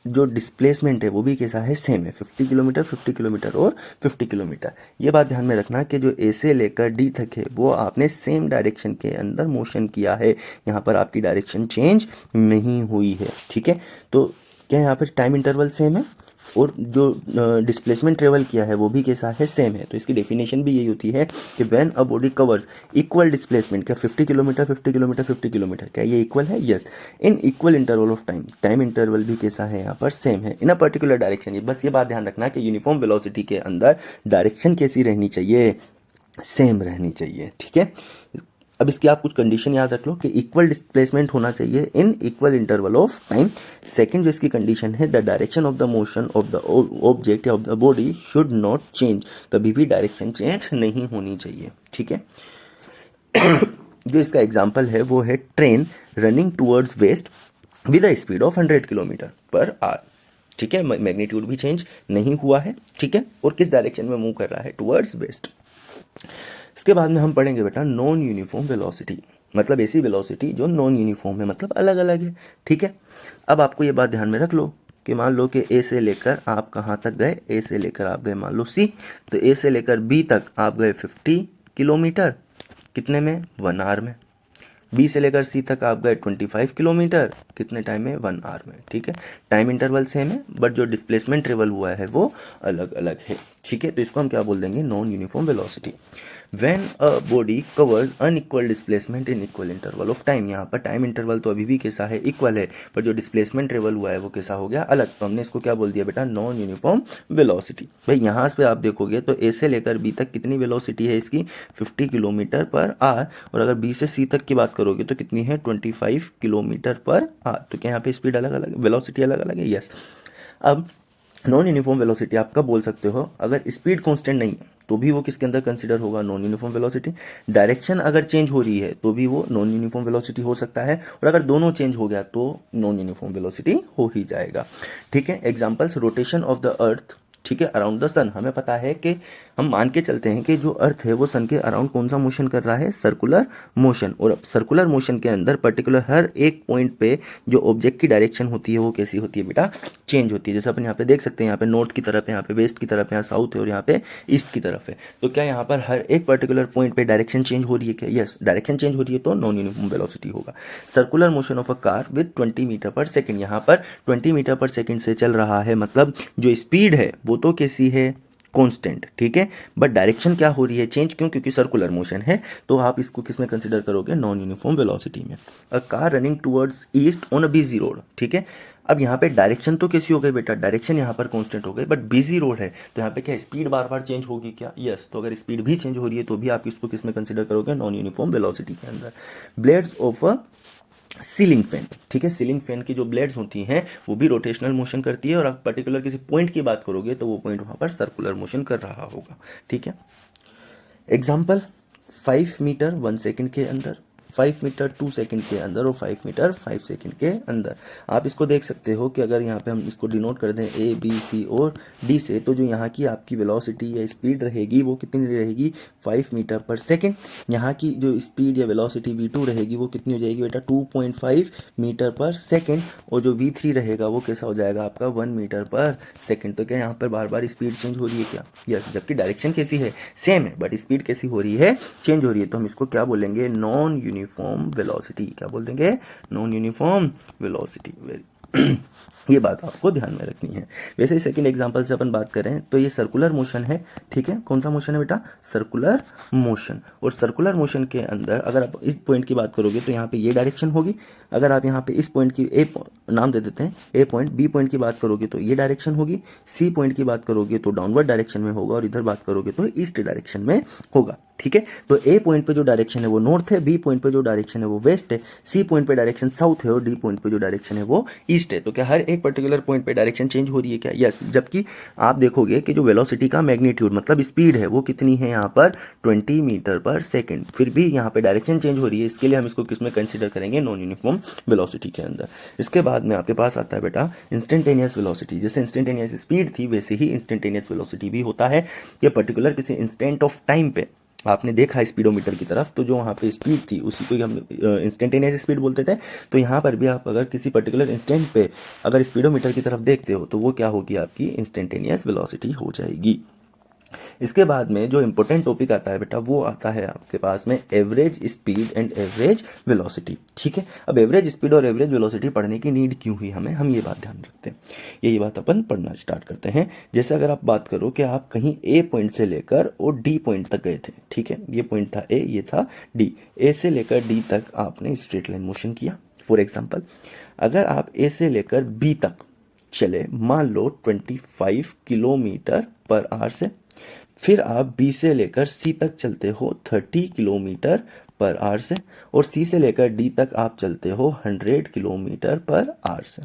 जो डिस्प्लेसमेंट है वो भी कैसा है सेम है 50 किलोमीटर 50 किलोमीटर और 50 किलोमीटर। ये बात ध्यान में रखना कि जो ए से लेकर डी तक है वो आपने सेम डायरेक्शन के अंदर मोशन किया है, यहाँ पर आपकी डायरेक्शन चेंज नहीं हुई है। ठीक है, तो क्या यहाँ पर टाइम इंटरवल सेम है और जो डिस्प्लेसमेंट ट्रेवल किया है वो भी कैसा है, सेम है। तो इसकी डेफिनेशन भी यही होती है कि when a body covers equal displacement, क्या 50 किलोमीटर 50 किलोमीटर 50 किलोमीटर, क्या ये इक्वल है? Yes. In equal interval of time, time interval भी कैसा है यहाँ पर, सेम है। इन अ पर्टिकुलर डायरेक्शन, ये बस ये बात ध्यान रखना कि यूनिफॉर्म वेलोसिटी के अंदर डायरेक्शन कैसी रहनी चाहिए, सेम रहनी चाहिए, ठीक है। अब इसकी आप कुछ कंडीशन याद रख लो कि इक्वल डिस्प्लेसमेंट होना चाहिए in equal interval of time. Second जो इसकी कंडीशन है, the direction of the motion of the object या of the body should not change, कभी भी डायरेक्शन चेंज नहीं होनी चाहिए, ठीक है। जो इसका एग्जाम्पल है वो है train running towards west with a speed of 100 kilometre per hour, ठीक है। मैग्नीट्यूड भी चेंज नहीं हुआ है, ठीक है, और किस डायरेक्शन में मूव कर रहा है, टूवर्ड्स वेस्ट। इसके बाद में हम पढ़ेंगे बेटा नॉन यूनिफॉर्म वेलोसिटी, मतलब ऐसी वेलोसिटी जो नॉन यूनिफॉर्म है, मतलब अलग अलग है, ठीक है। अब आपको ये बात ध्यान में रख लो कि मान लो कि ए से लेकर आप कहाँ तक गए, ए से लेकर आप गए मान लो सी, तो ए से लेकर बी तक आप गए 50 किलोमीटर, कितने में, 1 आवर में। बी से लेकर सी तक आप गए 25 किलोमीटर, कितने टाइम में, 1 आवर में, ठीक है। टाइम इंटरवल सेम है बट जो डिस्प्लेसमेंट ट्रेवल हुआ है वो अलग अलग है, ठीक है। तो इसको हम क्या बोल देंगे, non uniform velocity. When a body covers unequal displacement in equal interval of time, यहाँ पर टाइम इंटरवल तो अभी भी कैसा है, इक्वल है, पर जो डिस्प्लेसमेंट ट्रेवल हुआ है वो कैसा हो गया, अलग। तो हमने इसको क्या बोल दिया बेटा, नॉन यूनिफॉर्म वेलोसिटी। भाई यहाँ पे आप देखोगे तो ए से लेकर बी तक कितनी वेलोसिटी है इसकी, 50 किलोमीटर पर आवर, और अगर बी से सी तक की बात करोगे तो कितनी है, 25 किलोमीटर पर आवर। तो क्या यहाँ पे स्पीड अलग अलग, वेलोसिटी अलग अलग है, यस। अब नॉन यूनिफॉर्म वेलोसिटी आप कब बोल सकते हो, अगर स्पीड कांस्टेंट नहीं है तो भी वो किसके अंदर कंसिडर होगा, नॉन यूनिफॉर्म वेलोसिटी। डायरेक्शन अगर चेंज हो रही है तो भी वो नॉन यूनिफॉर्म वेलोसिटी हो सकता है, और अगर दोनों चेंज हो गया तो नॉन यूनिफॉर्म वेलोसिटी हो ही जाएगा, ठीक है। Examples, rotation of the earth, ठीक है, अराउंड द सन। हमें पता है कि हम मान के चलते हैं कि जो अर्थ है वो सन के अराउंड कौन सा मोशन कर रहा है, सर्कुलर मोशन। और सर्कुलर मोशन के अंदर पर्टिकुलर हर एक पॉइंट पे जो ऑब्जेक्ट की डायरेक्शन होती है वो कैसी होती है बेटा, चेंज होती है। जैसे अपन यहाँ पे देख सकते हैं, यहाँ पे नॉर्थ की तरफ है, यहाँ पे वेस्ट की तरफ है, यहाँ साउथ है और यहाँ पे ईस्ट की तरफ है। तो क्या यहाँ पर हर एक पर्टिकुलर पॉइंट पे डायरेक्शन चेंज हो रही है क्या, यस। डायरेक्शन चेंज हो रही है तो नॉन यूनिफॉर्म वेलोसिटी होगा। Circular motion of a car with 20 metre per second, यहाँ पर 20 मीटर पर सेकेंड से चल रहा है, मतलब जो स्पीड है वो तो कैसी है, कांस्टेंट, ठीक है, बट डायरेक्शन क्या हो रही है, चेंज। क्यों, क्योंकि सर्कुलर मोशन है। तो आप इसको किस में कंसिडर करोगे, नॉन यूनिफॉर्म वेलोसिटी में। A car running towards east on a busy road, ठीक है। अब यहाँ पे डायरेक्शन तो कैसी हो गई बेटा, डायरेक्शन यहाँ पर कांस्टेंट हो गई, बट बिजी रोड है तो यहाँ पे क्या स्पीड बार बार चेंज होगी क्या, यस। तो अगर स्पीड भी चेंज हो रही है तो भी आप इसको किस में कंसिडर करोगे, नॉन यूनिफॉर्म वेलोसिटी के अंदर। Blades of a ceiling fan, ठीक है, सीलिंग फैन की जो ब्लेड्स होती हैं वो भी रोटेशनल मोशन करती है, और आप पर्टिकुलर किसी पॉइंट की बात करोगे तो वो पॉइंट वहां पर सर्कुलर मोशन कर रहा होगा, ठीक है। एग्जाम्पल, 5 मीटर 1 सेकंड के अंदर, 5 मीटर 2 सेकंड के अंदर और 5 मीटर 5 सेकंड के अंदर। आप इसको देख सकते हो कि अगर यहाँ पे हम इसको डिनोट कर दें ए बी सी और डी से, तो जो यहाँ की आपकी वेलोसिटी या स्पीड रहेगी वो कितनी रहेगी, 5 मीटर पर सेकंड। यहाँ की जो स्पीड या वेलोसिटी v2 रहेगी वो कितनी हो जाएगी बेटा, 2.5 मीटर पर सेकंड, और जो v3 रहेगा वो कैसा हो जाएगा आपका, 1 मीटर पर सेकंड। तो क्या यहाँ पर बार बार स्पीड चेंज हो रही है क्या, यस। जबकि डायरेक्शन कैसी है, सेम है, बट स्पीड कैसी हो रही है, चेंज हो रही है। तो हम इसको क्या बोलेंगे, नॉन यूनिफॉर्म वेलोसिटी। क्या बोल देंगे, नॉन यूनिफॉर्म वेलोसिटी। ये बात आपको ध्यान में रखनी है। वैसे ही सेकंड एग्जांपल से अपन बात करें तो ये सर्कुलर मोशन है, ठीक है। कौन सा मोशन है बेटा, सर्कुलर मोशन। और सर्कुलर मोशन के अंदर अगर आप इस पॉइंट की बात करोगे तो यहाँ पे ये डायरेक्शन होगी। अगर आप यहाँ पे इस पॉइंट की ए नाम दे देते हैं, ए पॉइंट, बी पॉइंट की बात करोगे तो ये डायरेक्शन होगी, सी पॉइंट की बात करोगे तो डाउनवर्ड डायरेक्शन में होगा, और इधर बात करोगे तो ईस्ट डायरेक्शन में होगा, ठीक है। तो ए पॉइंट पे जो डायरेक्शन है वो नॉर्थ है, बी पॉइंट पे जो डायरेक्शन है वो वेस्ट है, सी पॉइंट पे डायरेक्शन साउथ है, और डी पॉइंट पे जो डायरेक्शन है वो ईस्ट है। तो क्या हर एक पर्टिकुलर पॉइंट पे डायरेक्शन चेंज हो रही है क्या, यस। जबकि आप देखोगे कि जो वेलोसिटी का मैग्नीट्यूड मतलब स्पीड है वो कितनी है यहाँ पर, 20 मीटर पर सेकेंड, फिर भी यहाँ पे डायरेक्शन चेंज हो रही है। इसके लिए हम इसको किस में कंसिडर करेंगे, नॉन यूनिफॉर्म वेलोसिटी के अंदर। इसके बाद में आपके पास आता है बेटा इंस्टेंटेनियस वेलोसिटी। जैसे इंस्टेंटेनियस स्पीड थी वैसे ही इंस्टेंटेनियस वेलोसिटी भी होता है। ये पर्टिकुलर किसी इंस्टेंट ऑफ टाइम पे आपने देखा स्पीडोमीटर की तरफ, तो जो वहाँ पे स्पीड थी उसी को हम इंस्टेंटेनियस स्पीड बोलते थे। तो यहाँ पर भी आप अगर किसी पर्टिकुलर इंस्टेंट पे अगर स्पीडोमीटर की तरफ देखते हो तो वो क्या होगी, आपकी इंस्टेंटेनियस वेलोसिटी हो जाएगी। इसके बाद में जो इंपॉर्टेंट टॉपिक आता है बेटा वो आता है आपके पास में average speed and average velocity. ठीक है, अब एवरेज स्पीड और एवरेज वेलोसिटी पढ़ने की नीड क्यों हुई हमें, हम ये बात ध्यान रखते हैं। यही बात अपन पढ़ना स्टार्ट करते हैं। जैसे अगर आप बात करो कि आप कहीं ए पॉइंट से लेकर और डी पॉइंट तक गए थे, ठीक है, ये पॉइंट था ए, ये था डी, ए से लेकर डी तक आपने स्ट्रेट लाइन मोशन किया। फॉर एग्जाम्पल, अगर आप ए से लेकर बी तक चले, मान लो 25 किलोमीटर पर आवर से, फिर आप बी से लेकर सी तक चलते हो 30 किलोमीटर पर आवर से, और सी से लेकर डी तक आप चलते हो 100 किलोमीटर पर आवर से।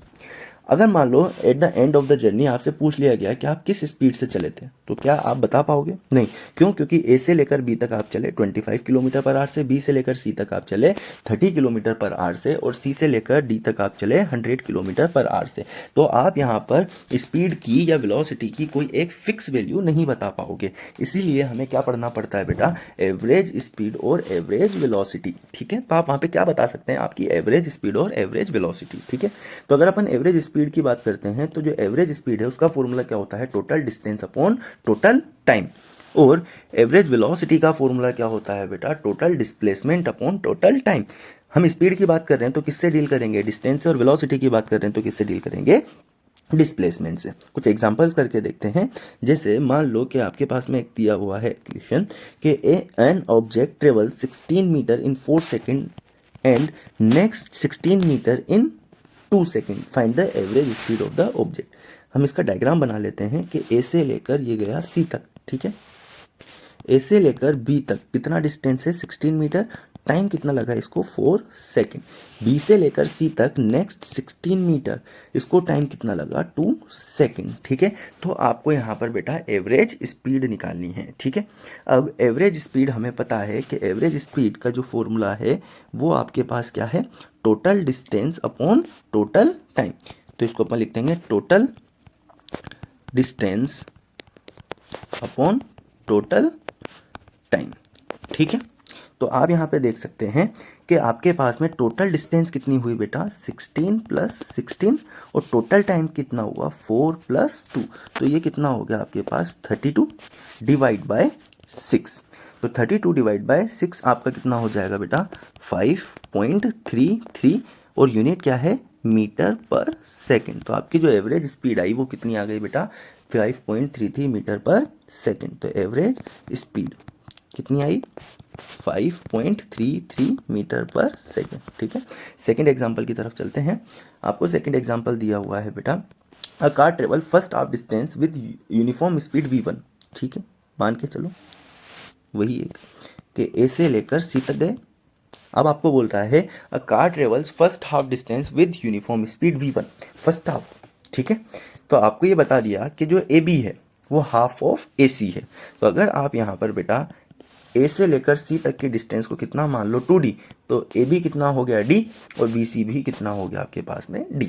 अगर मान लो at the end of the journey आपसे पूछ लिया गया कि आप किस स्पीड से चले थे, तो क्या आप बता पाओगे? नहीं। क्यों? क्योंकि ए से लेकर बी तक आप चले 25 किलोमीटर पर आवर से, बी से लेकर सी तक आप चले 30 किलोमीटर पर आवर से, और सी से लेकर डी तक आप चले 100 किलोमीटर पर आवर से। तो आप यहाँ पर स्पीड की या वेलोसिटी की कोई एक फिक्स वैल्यू नहीं बता पाओगे। इसीलिए हमें क्या पढ़ना पड़ता है बेटा? एवरेज स्पीड और एवरेज वेलोसिटी। ठीक है, तो आप वहाँ पे क्या बता सकते हैं? आपकी एवरेज स्पीड और एवरेज वेलोसिटी। ठीक है, तो अगर अपन एवरेज स्पीड की बात करते हैं तो जो एवरेज स्पीड है उसका फॉर्मूला क्या होता है? Total distance upon total time. और एवरेज वेलोसिटी का फॉर्मूला क्या होता है बेटा? Total displacement upon total time. हम स्पीड की बात कर रहे हैं तो किससे डील करेंगे? डिस्टेंस। और वेलोसिटी की बात कर रहे हैं तो किससे डील करेंगे? डिस्प्लेसमेंट से। कुछ एग्जांपल्स करके देखते हैं। जैसे मान लो कि आपके पास में एक दिया हुआ है क्वेश्चन कि an object travel 16 metre in 4 second and next 16 metre in 2 second, find the average speed of the object. हम इसका डायग्राम बना लेते हैं कि ए से लेकर ये गया सी तक। ठीक है, ए से लेकर बी तक कितना डिस्टेंस है? 16 मीटर। टाइम कितना लगा इसको? 4 सेकेंड। बी से लेकर सी तक नेक्स्ट 16 मीटर, इसको टाइम कितना लगा? 2 सेकेंड। ठीक है, तो आपको यहाँ पर बेटा एवरेज स्पीड निकालनी है। ठीक है, अब एवरेज स्पीड हमें पता है कि एवरेज स्पीड का जो फॉर्मूला है वो आपके पास क्या है? Total distance upon total time. तो इसको अपन लिख देंगे total distance upon total time. ठीक है, तो आप यहाँ पे देख सकते हैं कि आपके पास में टोटल डिस्टेंस कितनी हुई बेटा? 16 + 16, और टोटल टाइम कितना हुआ? 4 + 2। तो ये कितना हो गया आपके पास? 32 डिवाइड बाय 6। तो 32 डिवाइड बाय 6 आपका कितना हो जाएगा बेटा? 5.33, और यूनिट क्या है? Metre per second. तो आपकी जो एवरेज स्पीड आई वो कितनी आ गई बेटा? 5.33 मीटर पर सेकेंड। तो एवरेज स्पीड कितनी आई? 5.33 मीटर पर सेकेंड। ठीक है, सेकेंड एग्जाम्पल की तरफ चलते हैं। आपको सेकेंड एग्जाम्पल दिया हुआ है बेटा, a car travel first half distance with uniform speed v1। ठीक है, मान के चलो वही एक कि ए से लेकर सी तक गए। अब आपको बोल रहा है a car travels first half distance with uniform speed v1, first half. ठीक है, तो आपको ये बता दिया कि जो ए बी है वो हाफ ऑफ ए सी है। तो अगर आप यहाँ पर बेटा ए से लेकर सी तक की डिस्टेंस को कितना मान लो? 2d, तो ए बी कितना हो गया? d, और बी सी भी कितना हो गया आपके पास में? d।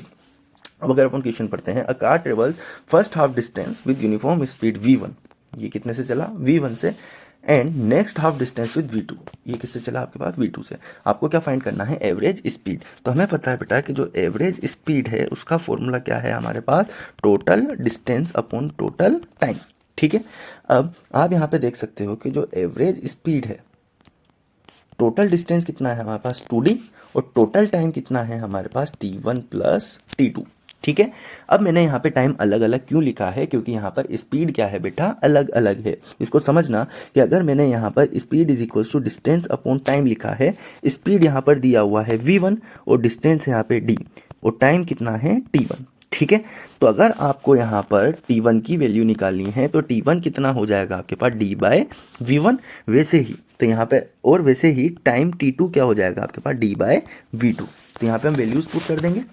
अब अगर अपन क्वेश्चन पढ़ते हैं, अ car travels first half distance with uniform speed v1, ये कितने से चला? v1 से, and next half distance with v2, ये किससे चला? आपके पास v2 से। आपको क्या फाइंड करना है? Average speed. तो हमें पता है बेटा कि जो एवरेज स्पीड है उसका फॉर्मूला क्या है हमारे पास? Total distance upon total time. ठीक है, अब आप यहाँ पे देख सकते हो कि जो एवरेज स्पीड है, टोटल डिस्टेंस कितना है हमारे पास? 2d, और टोटल टाइम कितना है हमारे पास? t1 + t2। ठीक है, अब मैंने यहाँ पे टाइम अलग अलग क्यों लिखा है? क्योंकि यहाँ पर स्पीड क्या है बेटा? अलग अलग है। इसको समझना कि अगर मैंने यहाँ पर speed is equals to distance upon time लिखा है, स्पीड यहाँ पर दिया हुआ है v1 और डिस्टेंस यहाँ पे d, और टाइम कितना है? t1। ठीक है, तो अगर आपको यहाँ पर t1 की वैल्यू निकालनी है तो t1 कितना हो जाएगा आपके पास? d/v1। वैसे ही तो यहाँ पे, और वैसे ही टाइम t2 क्या हो जाएगा आपके पास? d/v2। तो यहाँ पे हम वैल्यूज पुट कर देंगे।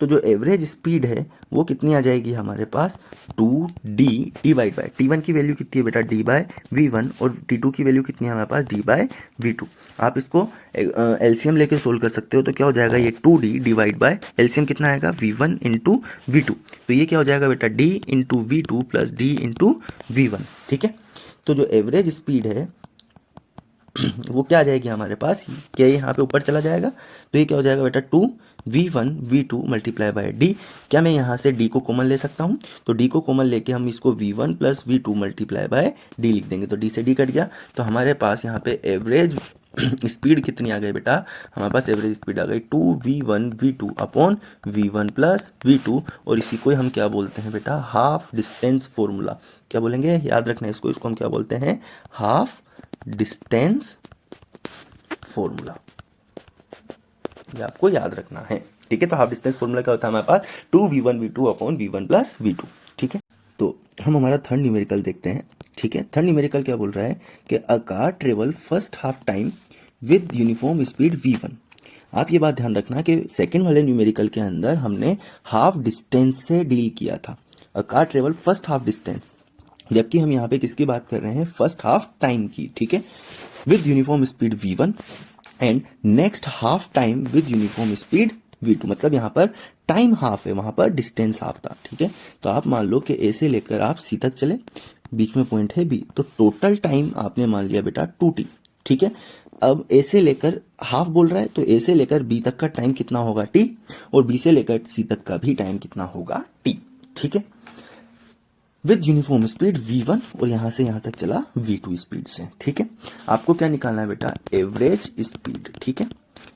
तो जो एवरेज स्पीड है वो कितनी आ जाएगी हमारे पास? 2d डिवाइड बाय t1 की वैल्यू कितनी है बेटा? d/v1, और t2 की वैल्यू कितनी है हमारे पास? d/v2। आप इसको एलसीएम लेके सोल्व कर सकते हो। तो क्या हो जाएगा? ये 2d डिवाइड बाय एलसीएम कितना आएगा? v1 into v2। तो ये क्या हो जाएगा बेटा? d into v2 + d into v1। ठीक है, तो जो एवरेज स्पीड है वो क्या आ जाएगी हमारे पास, क्या यहाँ पे ऊपर चला जाएगा, तो ये क्या हो जाएगा बेटा 2v1v2 मल्टीप्लाई बाय डी। क्या मैं यहाँ से डी को कॉमन ले सकता हूँ, तो डी को कॉमन लेके हम इसको v1 plus v2 multiply by D लिख देंगे, तो डी से डी कट गया, तो हमारे पास यहाँ पे एवरेज स्पीड कितनी आ गई बेटा, हमारे पास एवरेज स्पीड आ गई 2v1v2 upon v1 plus v2, और इसी को हम क्या बोलते हैं बेटा, हाफ डिस्टेंस फॉर्मूला। क्या बोलेंगे, याद रखना है इसको हम क्या बोलते हैं, हाफ डिस्टेंस फॉर्मूला, ये आपको याद रखना है। ठीक है, तो हाफ डिस्टेंस फॉर्मूला क्या होता है हमारे पास, 2v1v2 upon v1 plus v2। ठीक है, तो हम हमारा थर्ड न्यूमेरिकल देखते हैं। ठीक है, थर्ड न्यूमेरिकल क्या बोल रहा है कि a car travel first half time with uniform speed v1। आप ये बात ध्यान रखना कि सेकंड वाले न्यूमेरिकल के अंदर हमने हाफ डिस्टेंस से डील किया था, a car travel first half distance, जबकि हम यहाँ पे किसकी बात कर रहे हैं, फर्स्ट हाफ टाइम की। ठीक है, with uniform speed v1 and next half time with uniform speed v2, मतलब यहाँ पर टाइम हाफ है, वहां पर डिस्टेंस हाफ था। ठीक है, तो आप मान लो कि ए से लेकर आप सी तक चले, बीच में पॉइंट है बी, तो टोटल टाइम आपने मान लिया बेटा 2t। ठीक है, अब ए से लेकर हाफ बोल रहा है, तो ए से लेकर बी तक का टाइम कितना होगा t, और बी से लेकर सी तक का भी टाइम कितना होगा t। ठीक है, विद यूनिफॉर्म स्पीड v1 और यहां से यहां तक चला v2 स्पीड से। ठीक है, आपको क्या निकालना है बेटा, एवरेज स्पीड। ठीक है,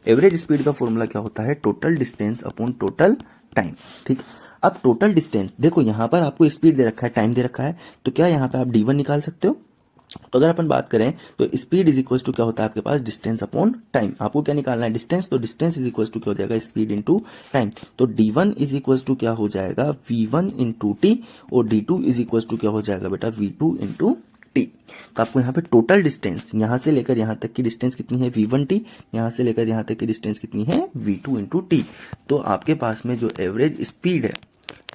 एवरेज स्पीड का फॉर्मूला क्या होता है, total distance upon total time. ठीक, अब टोटल डिस्टेंस देखो, यहां पर आपको स्पीड दे रखा है, टाइम दे रखा है, तो क्या यहां पे आप d1 निकाल सकते हो। तो अगर अपन बात करें तो स्पीड इज इक्वल टू क्या होता है आपके पास, डिस्टेंस अपॉन टाइम। आपको क्या निकालना है, डिस्टेंस, तो डिस्टेंस इज इक्वल टू क्या हो जाएगा, स्पीड इनटू टाइम। तो d1 इज इक्वल टू क्या हो जाएगा, v1 इंटू टी, और d2 इज इक्वल टू क्या हो जाएगा बेटा, v2 इंटू टी। तो आपको यहाँ पे टोटल डिस्टेंस यहां से लेकर यहां तक की डिस्टेंस कितनी है, v1t, यहां से लेकर यहां तक की डिस्टेंस कितनी है, v2 इंटू टी। तो आपके पास में जो एवरेज स्पीड है,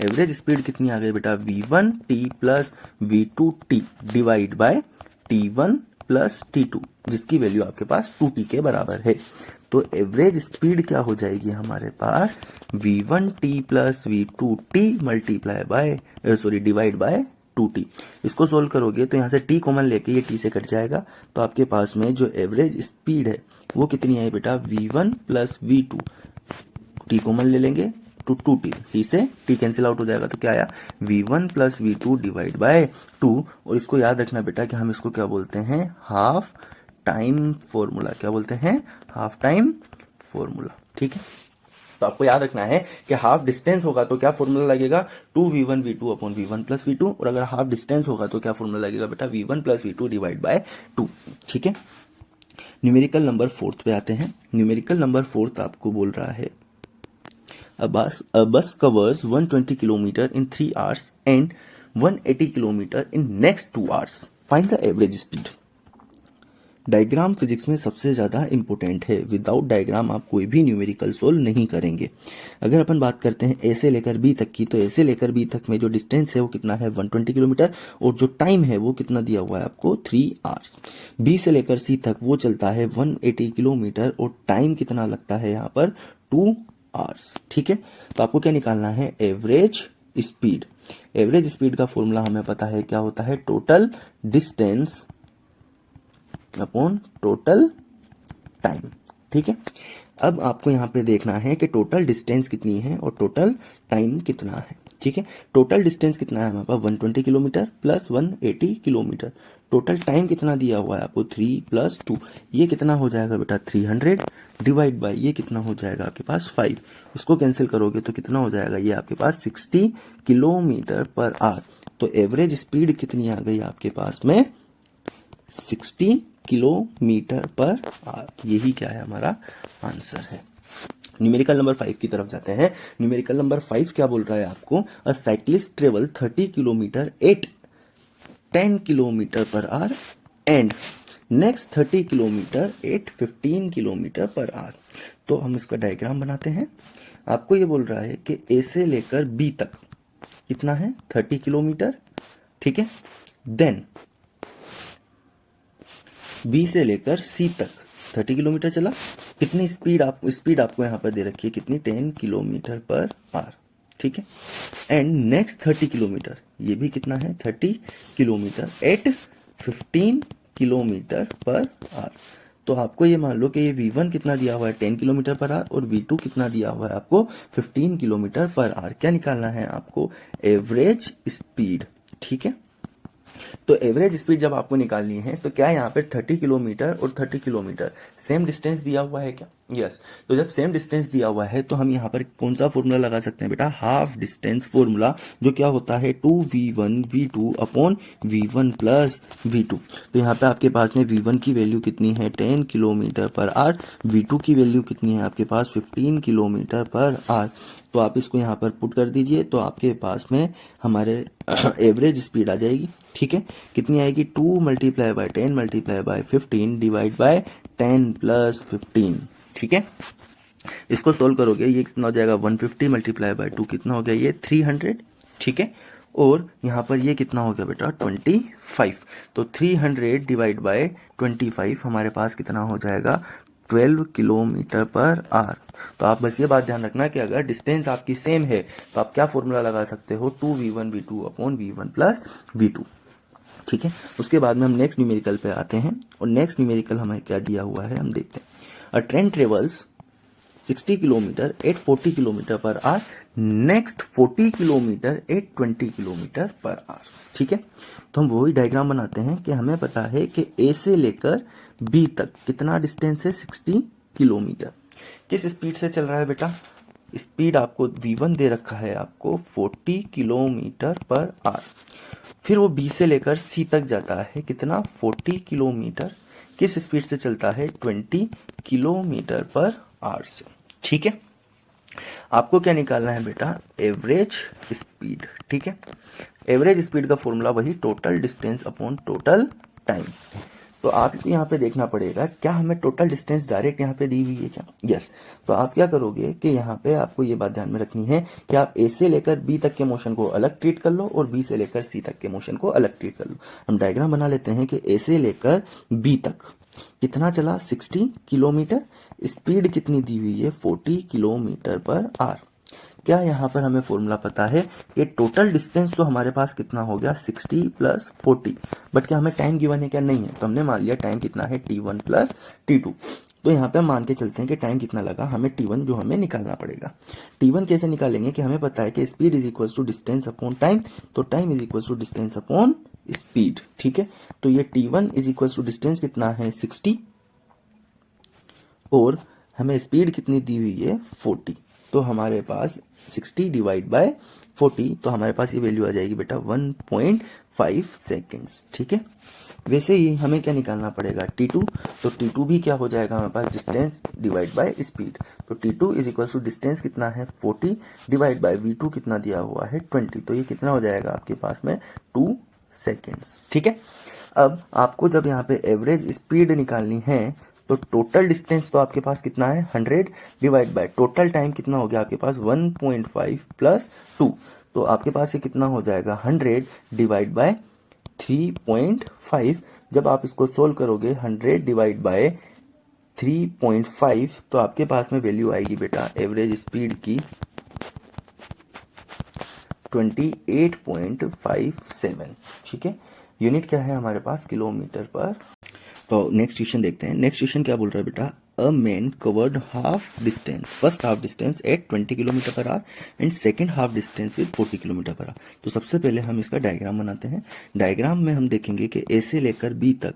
एवरेज स्पीड कितनी आ गई बेटा, v1t plus v2t divide by t1 plus t2, जिसकी वैल्यू आपके पास 2t के बराबर है। तो एवरेज स्पीड क्या हो जाएगी हमारे पास, v1t plus v2t multiply by divide by 2t। इसको सोल्व करोगे तो यहाँ से t कॉमन लेके ये t से कट जाएगा, तो आपके पास में जो एवरेज स्पीड है वो कितनी आई बेटा, v1 plus v2, t common ले लेंगे टू 2t, t से t कैंसिल आउट हो जाएगा, तो क्या आया, v1 plus v2 divide by 2। और इसको याद रखना बेटा कि हम इसको क्या बोलते हैं, हाफ टाइम फॉर्मूला। क्या बोलते हैं, हाफ टाइम फॉर्मूला। ठीक है, तो आपको याद रखना है कि हाफ डिस्टेंस होगा तो क्या फॉर्मूला लगेगा, 2v1v2 upon v1 plus v2, और अगर हाफ डिस्टेंस होगा तो क्या फॉर्मूला लगेगा बेटा, v1 plus v2 divide by 2। ठीक है, न्यूमेरिकल नंबर 4 पे आते हैं। न्यूमेरिकल नंबर 4 आपको बोल रहा है, a bus covers 120 kilometer in 3 hours and 180 kilometer in next 2 hours. Find the average speed. Diagram physics में सबसे ज़्यादा इंपॉर्टेंट है, विदाउट डायग्राम आप कोई भी न्यूमेरिकल सोल्व नहीं करेंगे। अगर अपन बात करते हैं ए से लेकर बी तक की, तो ए से लेकर बी तक में जो डिस्टेंस है वो कितना है, 120 किलोमीटर, और जो टाइम है वो कितना दिया हुआ है आपको, 3 आवर्स। बी से लेकर सी तक वो चलता है 180 किलोमीटर, और टाइम कितना लगता है यहाँ पर, 2 आवर्स। ठीक है, तो आपको क्या निकालना है, एवरेज स्पीड। एवरेज स्पीड का फॉर्मूला हमें पता है क्या होता है, total distance upon total time. ठीक है, अब आपको यहां पे देखना है कि टोटल डिस्टेंस कितनी है और टोटल टाइम कितना है। ठीक है, टोटल डिस्टेंस कितना है हमारे पास, 120 kilometre plus 180 kilometre. Total time कितना दिया हुआ है आपको, 3 प्लस 2, ये कितना हो जाएगा बेटा, 300 डिवाइड बाय ये कितना हो जाएगा आपके पास 5। इसको कैंसिल करोगे तो कितना हो जाएगा, ये आपके पास 60 किलोमीटर पर आवर। तो एवरेज स्पीड कितनी आ गई आपके पास में, 60 किलोमीटर पर आवर। यही क्या है हमारा आंसर है। न्यूमेरिकल नंबर 5 की तरफ जाते हैं। न्यूमेरिकल नंबर 5 क्या बोल रहा है आपको, a cyclist travel 30 kilometre at 10 kilometre per hour and next 30 kilometre at 15 kilometre per hour. तो हम इसका डायग्राम बनाते हैं। आपको ये बोल रहा है कि ए से लेकर बी तक कितना है, 30 किलोमीटर। ठीक है, देन बी से लेकर सी तक 30 किलोमीटर चला, कितनी स्पीड आपको यहाँ पर दे रखी है, कितनी, 10 किलोमीटर पर आवर। ठीक है, एंड नेक्स्ट 30 किलोमीटर, ये भी कितना है, 30 kilometre at 15 kilometre per hour. तो आपको ये मान लो कि ये V1 कितना दिया हुआ है 10 किलोमीटर पर आवर और V2 कितना दिया हुआ है आपको 15 किलोमीटर पर आवर। क्या निकालना है आपको? Average speed. ठीक है, तो एवरेज स्पीड जब आपको निकालनी है तो क्या यहाँ पे 30 किलोमीटर और 30 किलोमीटर सेम डिस्टेंस दिया हुआ है क्या? यस। तो जब सेम डिस्टेंस दिया हुआ है तो हम यहाँ पर कौन सा फॉर्मूला लगा सकते हैं बेटा? हाफ डिस्टेंस फॉर्मूला, जो क्या होता है 2v1v2 upon v1 plus v2। तो यहाँ पे आपके पास में v1 की वैल्यू कितनी है 10 किलोमीटर पर आवर, v2 की वैल्यू कितनी है आपके पास 15 किलोमीटर पर आवर। तो आप इसको यहाँ पर पुट कर दीजिए तो आपके पास में हमारे एवरेज स्पीड आ जाएगी। ठीक है, कितनी आएगी? 2 multiply by 10 multiply by 15 divide by 10 plus 15। ठीक है, इसको सोल्व करोगे ये कितना हो जाएगा? 150 मल्टीप्लाई बाय 2 कितना हो गया? ये 300। ठीक है, और यहाँ पर ये कितना हो गया बेटा? 25। तो 300 डिवाइड बाय 25 हमारे पास कितना हो जाएगा? 12 किलोमीटर पर आवर। तो आप बस ये बात ध्यान रखना कि अगर डिस्टेंस आपकी सेम है तो आप क्या फॉर्मूला लगा सकते हो? 2v1v2 upon v1 plus v2। ठीक है, उसके बाद में हम नेक्स्ट न्यूमेरिकल पे आते हैं और नेक्स्ट न्यूमेरिकल हमें क्या दिया हुआ है हम देखते हैं। A train travels 60 kilometre at 40 kilometre per hour, next 40 kilometre at 20 kilometre per hour. ठीक है, तो हम वही डायग्राम बनाते हैं कि हमें पता है कि ए से लेकर बी तक कितना डिस्टेंस है? 60 किलोमीटर। किस स्पीड से चल रहा है बेटा? स्पीड आपको v1 दे रखा है आपको 40 किलोमीटर पर आवर। फिर वो बी से लेकर सी तक जाता है कितना? 40 किलोमीटर। किस स्पीड से चलता है? 20 किलोमीटर पर आवर से। ठीक है, आपको क्या निकालना है बेटा? Average speed. ठीक है, एवरेज स्पीड का फॉर्मूला वही total distance upon total time. तो आपको यहाँ पे देखना पड़ेगा क्या हमें टोटल डिस्टेंस डायरेक्ट यहाँ पे दी हुई है क्या? यस। तो आप क्या करोगे कि यहाँ पे आपको ये बात ध्यान में रखनी है कि आप ए से लेकर बी तक के मोशन को अलग ट्रीट कर लो और बी से लेकर सी तक के मोशन को अलग ट्रीट कर लो। हम डायग्राम बना लेते हैं कि ए से लेकर बी तक कितना चला? 60 किलोमीटर। स्पीड कितनी दी हुई है? 40 किलोमीटर पर आवर। क्या यहाँ पर हमें फॉर्मूला पता है कि टोटल डिस्टेंस तो हमारे पास कितना हो गया? 60 प्लस 40। बट क्या हमें टाइम गिवन है क्या? नहीं है। तो हमने मान लिया टाइम कितना है? t1 plus t2। तो यहाँ पे हम मान के चलते हैं कि टाइम कितना लगा हमें t1 जो हमें निकालना पड़ेगा। t1 कैसे निकालेंगे कि हमें पता है कि speed is equal to distance upon time, तो time is equal to distance upon speed. ठीक है, तो ये t1 is equal to distance कितना है? 60 और हमें स्पीड कितनी दी हुई है? 40। तो हमारे पास 60 डिवाइड बाय 40 तो हमारे पास ये वैल्यू आ जाएगी बेटा 1.5 सेकेंड्स। ठीक है, वैसे ही हमें क्या निकालना पड़ेगा? t2। तो t2 भी क्या हो जाएगा हमारे पास? Distance divide by speed. तो t2 is equal to distance कितना है? 40 डिवाइड बाय v2 कितना दिया हुआ है? 20। तो ये कितना हो जाएगा आपके पास में? 2 सेकेंड्स। ठीक है, अब आपको जब यहाँ पे एवरेज स्पीड निकालनी है तो टोटल डिस्टेंस तो आपके पास कितना है? 100 डिवाइड बाय टोटल टाइम कितना हो गया आपके पास? 1.5 प्लस 2। तो आपके पास ये कितना हो जाएगा? 100 डिवाइड बाय 3.5। जब आप इसको सोल्व करोगे 100 डिवाइड बाय 3.5 तो आपके पास में वैल्यू आएगी बेटा एवरेज स्पीड की 28.57। ठीक है, यूनिट क्या है हमारे पास? किलोमीटर पर। तो नेक्स्ट क्वेश्चन देखते हैं। नेक्स्ट क्वेश्चन क्या बोल रहा है बेटा? A man covered half distance, first half distance at 20 kilometre per hour and second half distance with 40 kilometre per hour. तो सबसे पहले हम इसका डायग्राम बनाते हैं। डायग्राम में हम देखेंगे कि ए से लेकर बी तक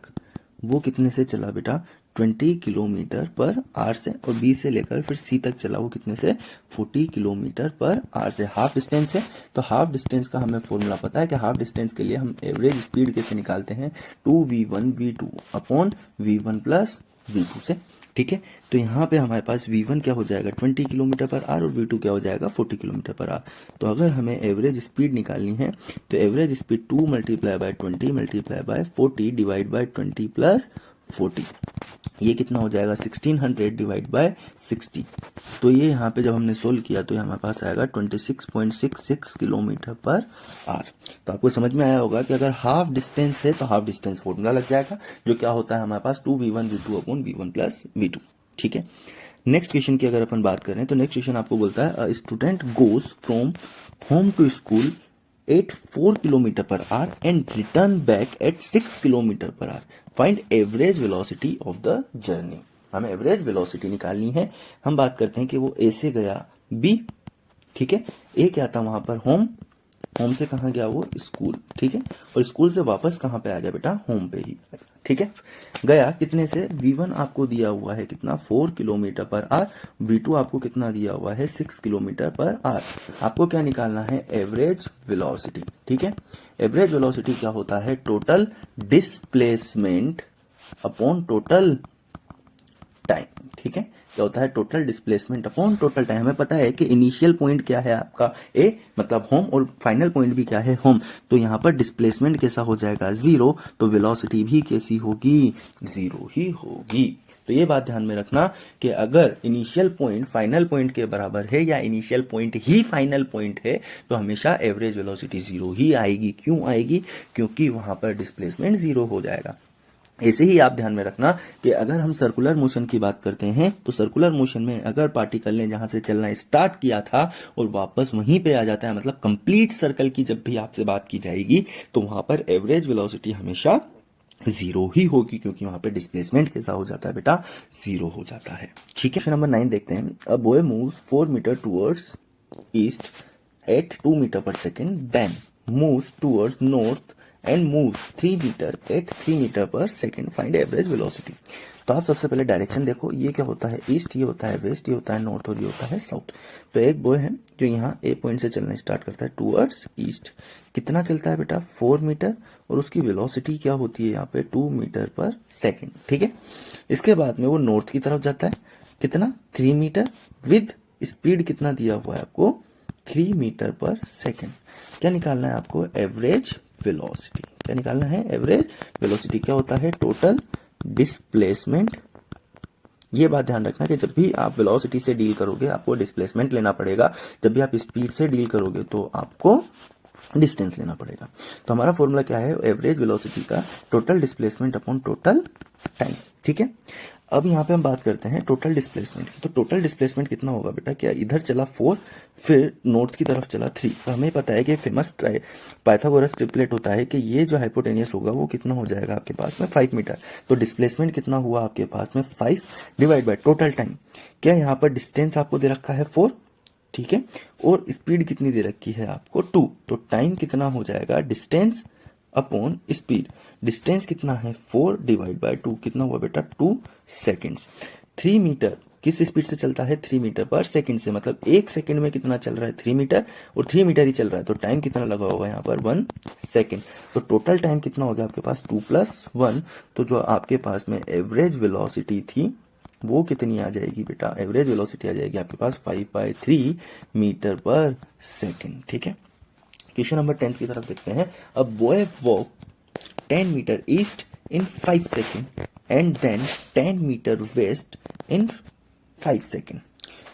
वो कितने से चला बेटा? 20 किलोमीटर पर आवर से, और बी से लेकर फिर सी तक चला वो कितने से? 40 किलोमीटर पर आवर से। हाफ डिस्टेंस है तो हाफ डिस्टेंस का हमें फॉर्मूला पता है कि हाफ डिस्टेंस के लिए हम एवरेज स्पीड कैसे निकालते हैं? 2v1v2 upon v1 plus v2 से। ठीक है, तो यहाँ पे हमारे पास v1 क्या हो जाएगा? 20 किलोमीटर पर आवर और v2 क्या हो जाएगा? 40 किलोमीटर पर आवर। तो अगर हमें एवरेज स्पीड निकालनी है तो average speed 2 multiply by 20 multiply by 40 divide by 20 plus 40। ये कितना हो जाएगा? 1600 डिवाइड बाय 60। तो ये यहाँ पे जब हमने सोल्व किया तो हमारे पास आएगा 26.66 किलोमीटर पर आवर। तो आपको समझ में आया होगा कि अगर हाफ डिस्टेंस है तो हाफ डिस्टेंस फॉर्मूला लग जाएगा, जो क्या होता है हमारे पास 2v1v2 upon v1 plus v2। ठीक है, नेक्स्ट क्वेश्चन की अगर अपन बात करें तो नेक्स्ट क्वेश्चन आपको बोलता है student goes from home to school 4 kilometre per hour and return back at 6 kilometre per hour, find average velocity of the journey. हमें एवरेज वेलोसिटी निकालनी है। हम बात करते हैं कि वो ए से गया बी, ठीक है, ए क्या था वहां पर, होम, होम से कहाँ गया वो, स्कूल, ठीक है, और स्कूल से वापस कहाँ पे आ गया बेटा, होम पे ही, ठीक है। गया कितने से, v1 आपको दिया हुआ है कितना, 4 किलोमीटर पर आवर, v2 आपको कितना दिया हुआ है, 6 किलोमीटर पर आवर। आपको क्या निकालना है, एवरेज वेलोसिटी, ठीक है। एवरेज वेलोसिटी क्या होता है, total displacement upon total time, ठीक है। क्या होता है, total displacement upon total time. हमें पता है कि इनिशियल पॉइंट क्या है आपका ए, मतलब होम, और फाइनल पॉइंट भी क्या है, होम। तो यहां पर डिस्प्लेसमेंट कैसा हो जाएगा, 0, तो वेलोसिटी भी कैसी होगी, 0 ही होगी। तो ये बात ध्यान में रखना कि अगर इनिशियल पॉइंट फाइनल पॉइंट के बराबर है या इनिशियल पॉइंट ही फाइनल पॉइंट है तो हमेशा एवरेज वेलोसिटी 0 ही आएगी। क्यों आएगी, क्योंकि वहां पर डिस्प्लेसमेंट 0 हो जाएगा। ऐसे ही आप ध्यान में रखना कि अगर हम सर्कुलर मोशन की बात करते हैं तो सर्कुलर मोशन में अगर पार्टिकल ने जहां से चलना स्टार्ट किया था और वापस वहीं पे आ जाता है, मतलब कंप्लीट सर्कल की जब भी आपसे बात की जाएगी तो वहां पर एवरेज वेलोसिटी हमेशा 0 ही होगी, क्योंकि वहां पे डिस्प्लेसमेंट कैसा हो जाता है बेटा, 0 हो जाता है, ठीक है। क्वेश्चन नंबर 9 देखते हैं। A boy moves 4 metre towards east at 2 metre per second, then moves towards north and move 3 metre at 3 metre per second, find average velocity. तो आप सबसे पहले डायरेक्शन देखो, ये क्या होता है, ईस्ट, ये होता है वेस्ट, ये होता है नॉर्थ और ये होता है साउथ। तो एक बॉय है जो यहाँ ए पॉइंट से चलना स्टार्ट करता है टूवर्ड्स ईस्ट, कितना चलता है बेटा, 4 मीटर, और उसकी वेलोसिटी क्या होती है यहाँ पे, 2 मीटर पर सेकेंड, ठीक है। इसके बाद में वो नॉर्थ की तरफ जाता है, कितना, 3 मीटर, विद स्पीड कितना दिया हुआ है आपको, 3 मीटर पर सेकेंड। क्या निकालना है आपको, एवरेज वेलोसिटी। क्या निकालना है, एवरेज वेलोसिटी। क्या होता है, टोटल डिस्प्लेसमेंट। ये बात ध्यान रखना कि जब भी आप वेलोसिटी से डील करोगे आपको डिस्प्लेसमेंट लेना पड़ेगा, जब भी आप स्पीड से डील करोगे तो आपको डिस्टेंस लेना पड़ेगा। तो हमारा फॉर्मूला क्या है, एवरेज वेलोसिटी का total displacement upon total time, ठीक है। अब यहाँ पे हम बात करते हैं टोटल डिस्प्लेसमेंट की। तो टोटल डिस्प्लेसमेंट कितना होगा बेटा, क्या इधर चला 4, फिर नॉर्थ की तरफ चला 3। तो हमें पता है कि फेमस पाइथागोरस ट्रिपलेट होता है कि ये जो हाइपोटेनियस होगा वो कितना हो जाएगा आपके पास में, 5 मीटर। तो डिस्प्लेसमेंट कितना हुआ आपके पास में, 5 डिवाइड बाय टोटल टाइम। क्या यहाँ पर डिस्टेंस आपको दे रखा है 4, ठीक है, और स्पीड कितनी दे रखी है आपको 2। तो टाइम कितना हो जाएगा, डिस्टेंस अपॉन स्पीड। डिस्टेंस कितना है, 4 डिवाइड बाय 2, कितना हुआ बेटा, 2 सेकेंड्स। 3 मीटर किस स्पीड से चलता है, 3 मीटर पर सेकेंड से, मतलब 1 सेकेंड में कितना चल रहा है, 3 मीटर, और 3 मीटर ही चल रहा है, तो टाइम कितना लगा होगा यहाँ पर, 1 सेकेंड। तो टोटल टाइम कितना हो गया आपके पास, 2 + 1। तो जो आपके पास में एवरेज वेलोसिटी थी वो कितनी आ जाएगी बेटा, एवरेज वेलोसिटी आ जाएगी आपके पास 5/3 मीटर पर सेकेंड, ठीक है। क्वेश्चन नंबर 10 की तरफ देखते हैं। A boy walk 10 metre east in 5 second and then 10 metre west in 5 second,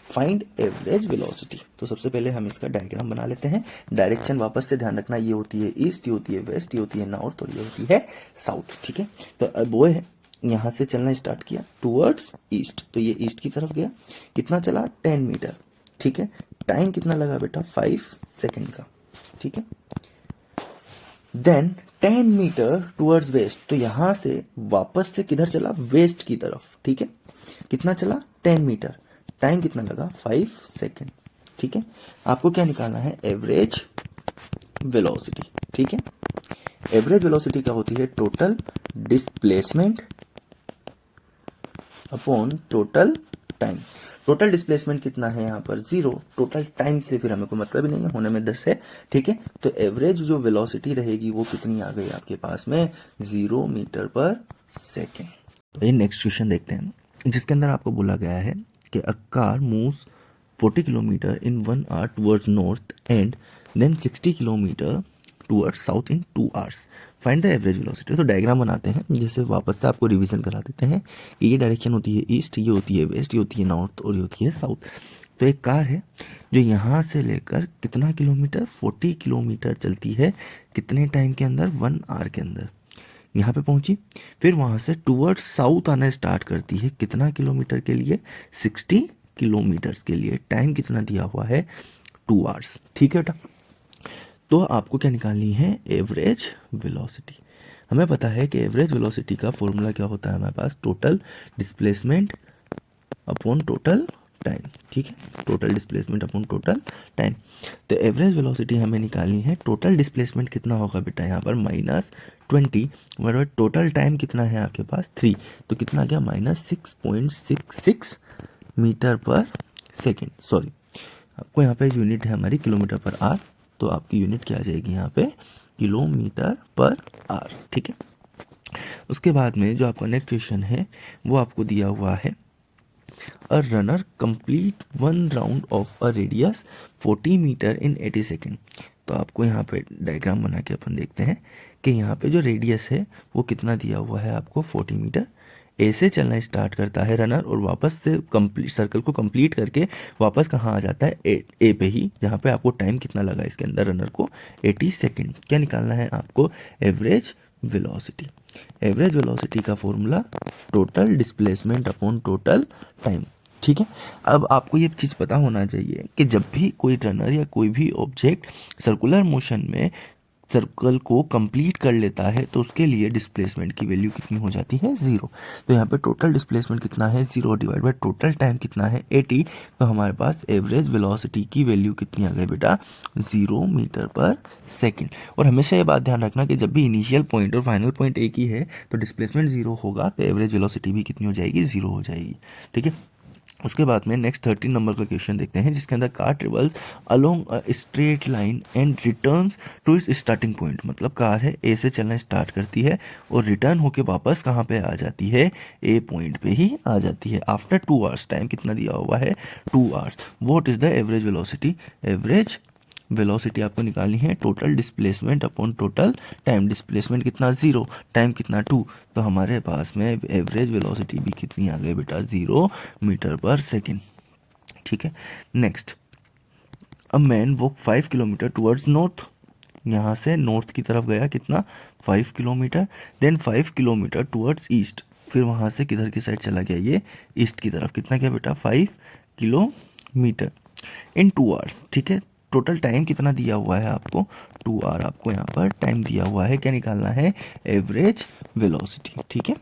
find average velocity. तो सबसे पहले हम इसका डायग्राम बना लेते हैं। डायरेक्शन वापस से ध्यान रखना, ये होती है ईस्ट, ये होती है वेस्ट, ये होती है नॉर्थ और ये होती है साउथ, ठीक है। तो बॉय है यहां से चलना स्टार्ट किया टूवर्ड्स ईस्ट, तो ये ईस्ट की तरफ गया, कितना चला, 10 मीटर, ठीक है। टाइम कितना लगा बेटा, 5 सेकेंड का, ठीक है। देन 10 मीटर टूवर्ड्स वेस्ट, तो यहां से वापस से किधर चला, वेस्ट की तरफ, ठीक है। कितना चला, 10 मीटर, टाइम कितना लगा, 5 सेकेंड, ठीक है। आपको क्या निकालना है, एवरेज वेलोसिटी, ठीक है। एवरेज वेलोसिटी क्या होती है, total displacement upon total time. Total displacement कितना है यहाँ पर, 0। टोटल टाइम से फिर हमें कोई मतलब ही नहीं है, होने में 10 है, ठीक है। तो एवरेज जो वेलोसिटी रहेगी वो कितनी आ गई आपके पास में, 0 मीटर पर सेकेंड। तो ये नेक्स्ट क्वेश्चन देखते हैं, जिसके अंदर आपको बोला गया है कि a car moves 40 kilometre in 1 hour towards north and then 60 kilometre towards south in 2 hours, find the average velocity. तो डायग्राम बनाते हैं, जैसे वापस से आपको रिवीजन करा देते हैं कि ये डायरेक्शन होती है ईस्ट, ये होती है वेस्ट, ये होती है नॉर्थ और ये होती है साउथ। तो एक कार है जो यहाँ से लेकर कितना किलोमीटर, 40 किलोमीटर चलती है, कितने टाइम के अंदर, 1 आवर के अंदर यहाँ पे पहुंची। फिर वहां से टुवर्ड्स साउथ आना स्टार्ट करती है, कितना किलोमीटर के लिए, 60 किलोमीटर के लिए। टाइम कितना दिया हुआ है, 2 आवर्स, ठीक है बेटा। तो आपको क्या निकालनी है, एवरेज वेलोसिटी। हमें पता है कि एवरेज वेलोसिटी का फॉर्मूला क्या होता है हमारे पास, total displacement upon total time, ठीक है, total displacement upon total time. तो एवरेज वेलोसिटी हमें निकालनी है, टोटल डिस्प्लेसमेंट कितना होगा बेटा यहाँ पर -20, बराबर टोटल टाइम कितना है आपके पास 3, तो कितना आ गया -6.66 मीटर पर सेकेंड। सॉरी, आपको यहाँ पे यूनिट है हमारी किलोमीटर पर आर, तो आपकी यूनिट क्या आ जाएगी यहाँ पे, किलोमीटर पर आर, ठीक है। उसके बाद में जो आपका नेक्स्ट क्वेश्चन है वो आपको दिया हुआ है, a runner complete 1 round of a radius 40 metre in 80 second. तो आपको यहाँ पे डायग्राम बना के अपन देखते हैं कि यहाँ पे जो रेडियस है वो कितना दिया हुआ है आपको 40 मीटर। ए से चलना स्टार्ट करता है रनर और वापस से कंप्लीट सर्कल को कंप्लीट करके वापस कहाँ आ जाता है, ए पे ही, जहाँ पे आपको टाइम कितना लगा इसके अंदर रनर को 80 सेकेंड। क्या निकालना है आपको, एवरेज वेलोसिटी। एवरेज वेलोसिटी का formula total displacement upon total time, ठीक है। अब आपको ये चीज़ पता होना चाहिए कि जब भी कोई रनर या कोई भी ऑब्जेक्ट सर्कुलर मोशन में सर्कल को कंप्लीट कर लेता है तो उसके लिए डिस्प्लेसमेंट की वैल्यू कितनी हो जाती है, 0। तो यहाँ पे टोटल डिस्प्लेसमेंट कितना है, 0 डिवाइड बाय टोटल टाइम कितना है 80। तो हमारे पास एवरेज वेलोसिटी की वैल्यू कितनी आ गई बेटा, 0 मीटर पर सेकेंड। और हमेशा ये बात ध्यान रखना कि जब भी इनिशियल पॉइंट और फाइनल पॉइंट एक ही है तो डिस्प्लेसमेंट 0 होगा, तो एवरेज वेलोसिटी भी कितनी हो जाएगी, 0 हो जाएगी, ठीक है। उसके बाद में नेक्स्ट 13 नंबर का क्वेश्चन देखते हैं, जिसके अंदर car travels along a straight line and returns to its starting point. मतलब कार है, ए से चलना स्टार्ट करती है और रिटर्न होके वापस कहाँ पे आ जाती है, ए पॉइंट पे ही आ जाती है आफ्टर 2 आवर्स। टाइम कितना दिया हुआ है, 2 hours. What is the average velocity, average velocity आपको निकालनी है total displacement upon total time. Displacement कितना, 0, टाइम कितना 2, तो हमारे पास में एवरेज वेलोसिटी भी कितनी आ गई बेटा, 0 मीटर पर सेकेंड, ठीक है। Next, a man walk 5 kilometre towards north. यहाँ से नॉर्थ की तरफ गया, कितना, 5 kilometre. Then 5 kilometre towards east, फिर वहाँ से किधर की साइड चला गया, ये ईस्ट की तरफ। कितना क्या बेटा, 5 किलोमीटर इन 2 आवर्स, ठीक है। टोटल टाइम कितना दिया हुआ है आपको, 2 आवर आपको यहाँ पर टाइम दिया हुआ है। क्या निकालना है, एवरेज वेलोसिटी, ठीक है।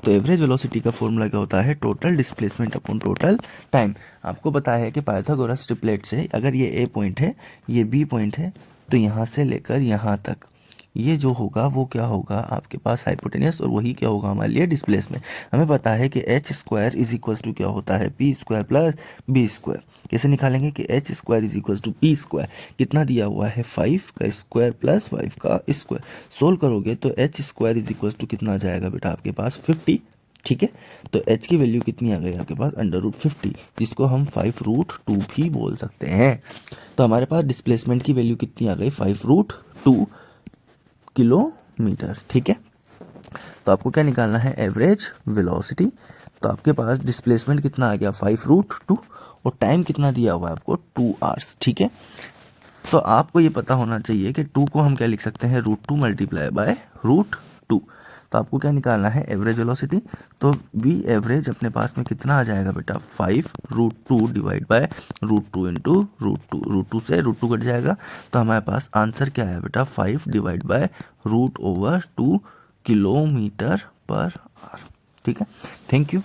तो एवरेज वेलोसिटी का फॉर्मूला क्या होता है, total displacement upon total time. आपको पता है कि पाइथागोरस ट्रिपलेट से अगर ये ए पॉइंट है, ये बी पॉइंट है, तो यहाँ से लेकर यहाँ तक ये जो होगा वो क्या होगा आपके पास, हाइपोटेनियस, और वही क्या होगा हमारे लिए, डिस्प्लेसमेंट। हमें पता है कि H square is equal to क्या होता है, P square plus B square. कैसे निकालेंगे कि H square is equal to P square, कितना दिया हुआ है, 5 का स्क्वायर प्लस 5 का स्क्वायर। सोल्व करोगे तो H square is equal to कितना आ जाएगा बेटा आपके पास, 50, ठीक है। तो h की वैल्यू कितनी आ गई आपके पास, √50, जिसको हम 5√2 भी बोल सकते हैं। तो हमारे पास डिस्प्लेसमेंट की वैल्यू कितनी आ गई, 5√2 किलोमीटर, ठीक है। तो आपको क्या निकालना है, एवरेज वेलोसिटी। तो आपके पास डिस्प्लेसमेंट कितना आ गया, 5√2, और टाइम कितना दिया हुआ है आपको, 2 आवर्स, ठीक है। तो आपको ये पता होना चाहिए कि 2 को हम क्या लिख सकते हैं, √2 मल्टीप्लाई बाय √2। तो आपको क्या निकालना है, एवरेज वेलोसिटी। तो वी एवरेज अपने पास में कितना आ जाएगा बेटा, 5√2 डिवाइड बाय √2 इंटू √2 से √2 कट जाएगा। तो हमारे पास आंसर क्या है बेटा, 5 divide by √2 kilometre per hour, ठीक है। Thank you.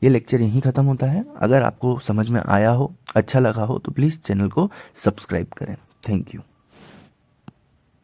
ये लेक्चर यहीं ख़त्म होता है। अगर आपको समझ में आया हो, अच्छा लगा हो, तो प्लीज़ चैनल को सब्सक्राइब करें। Thank you.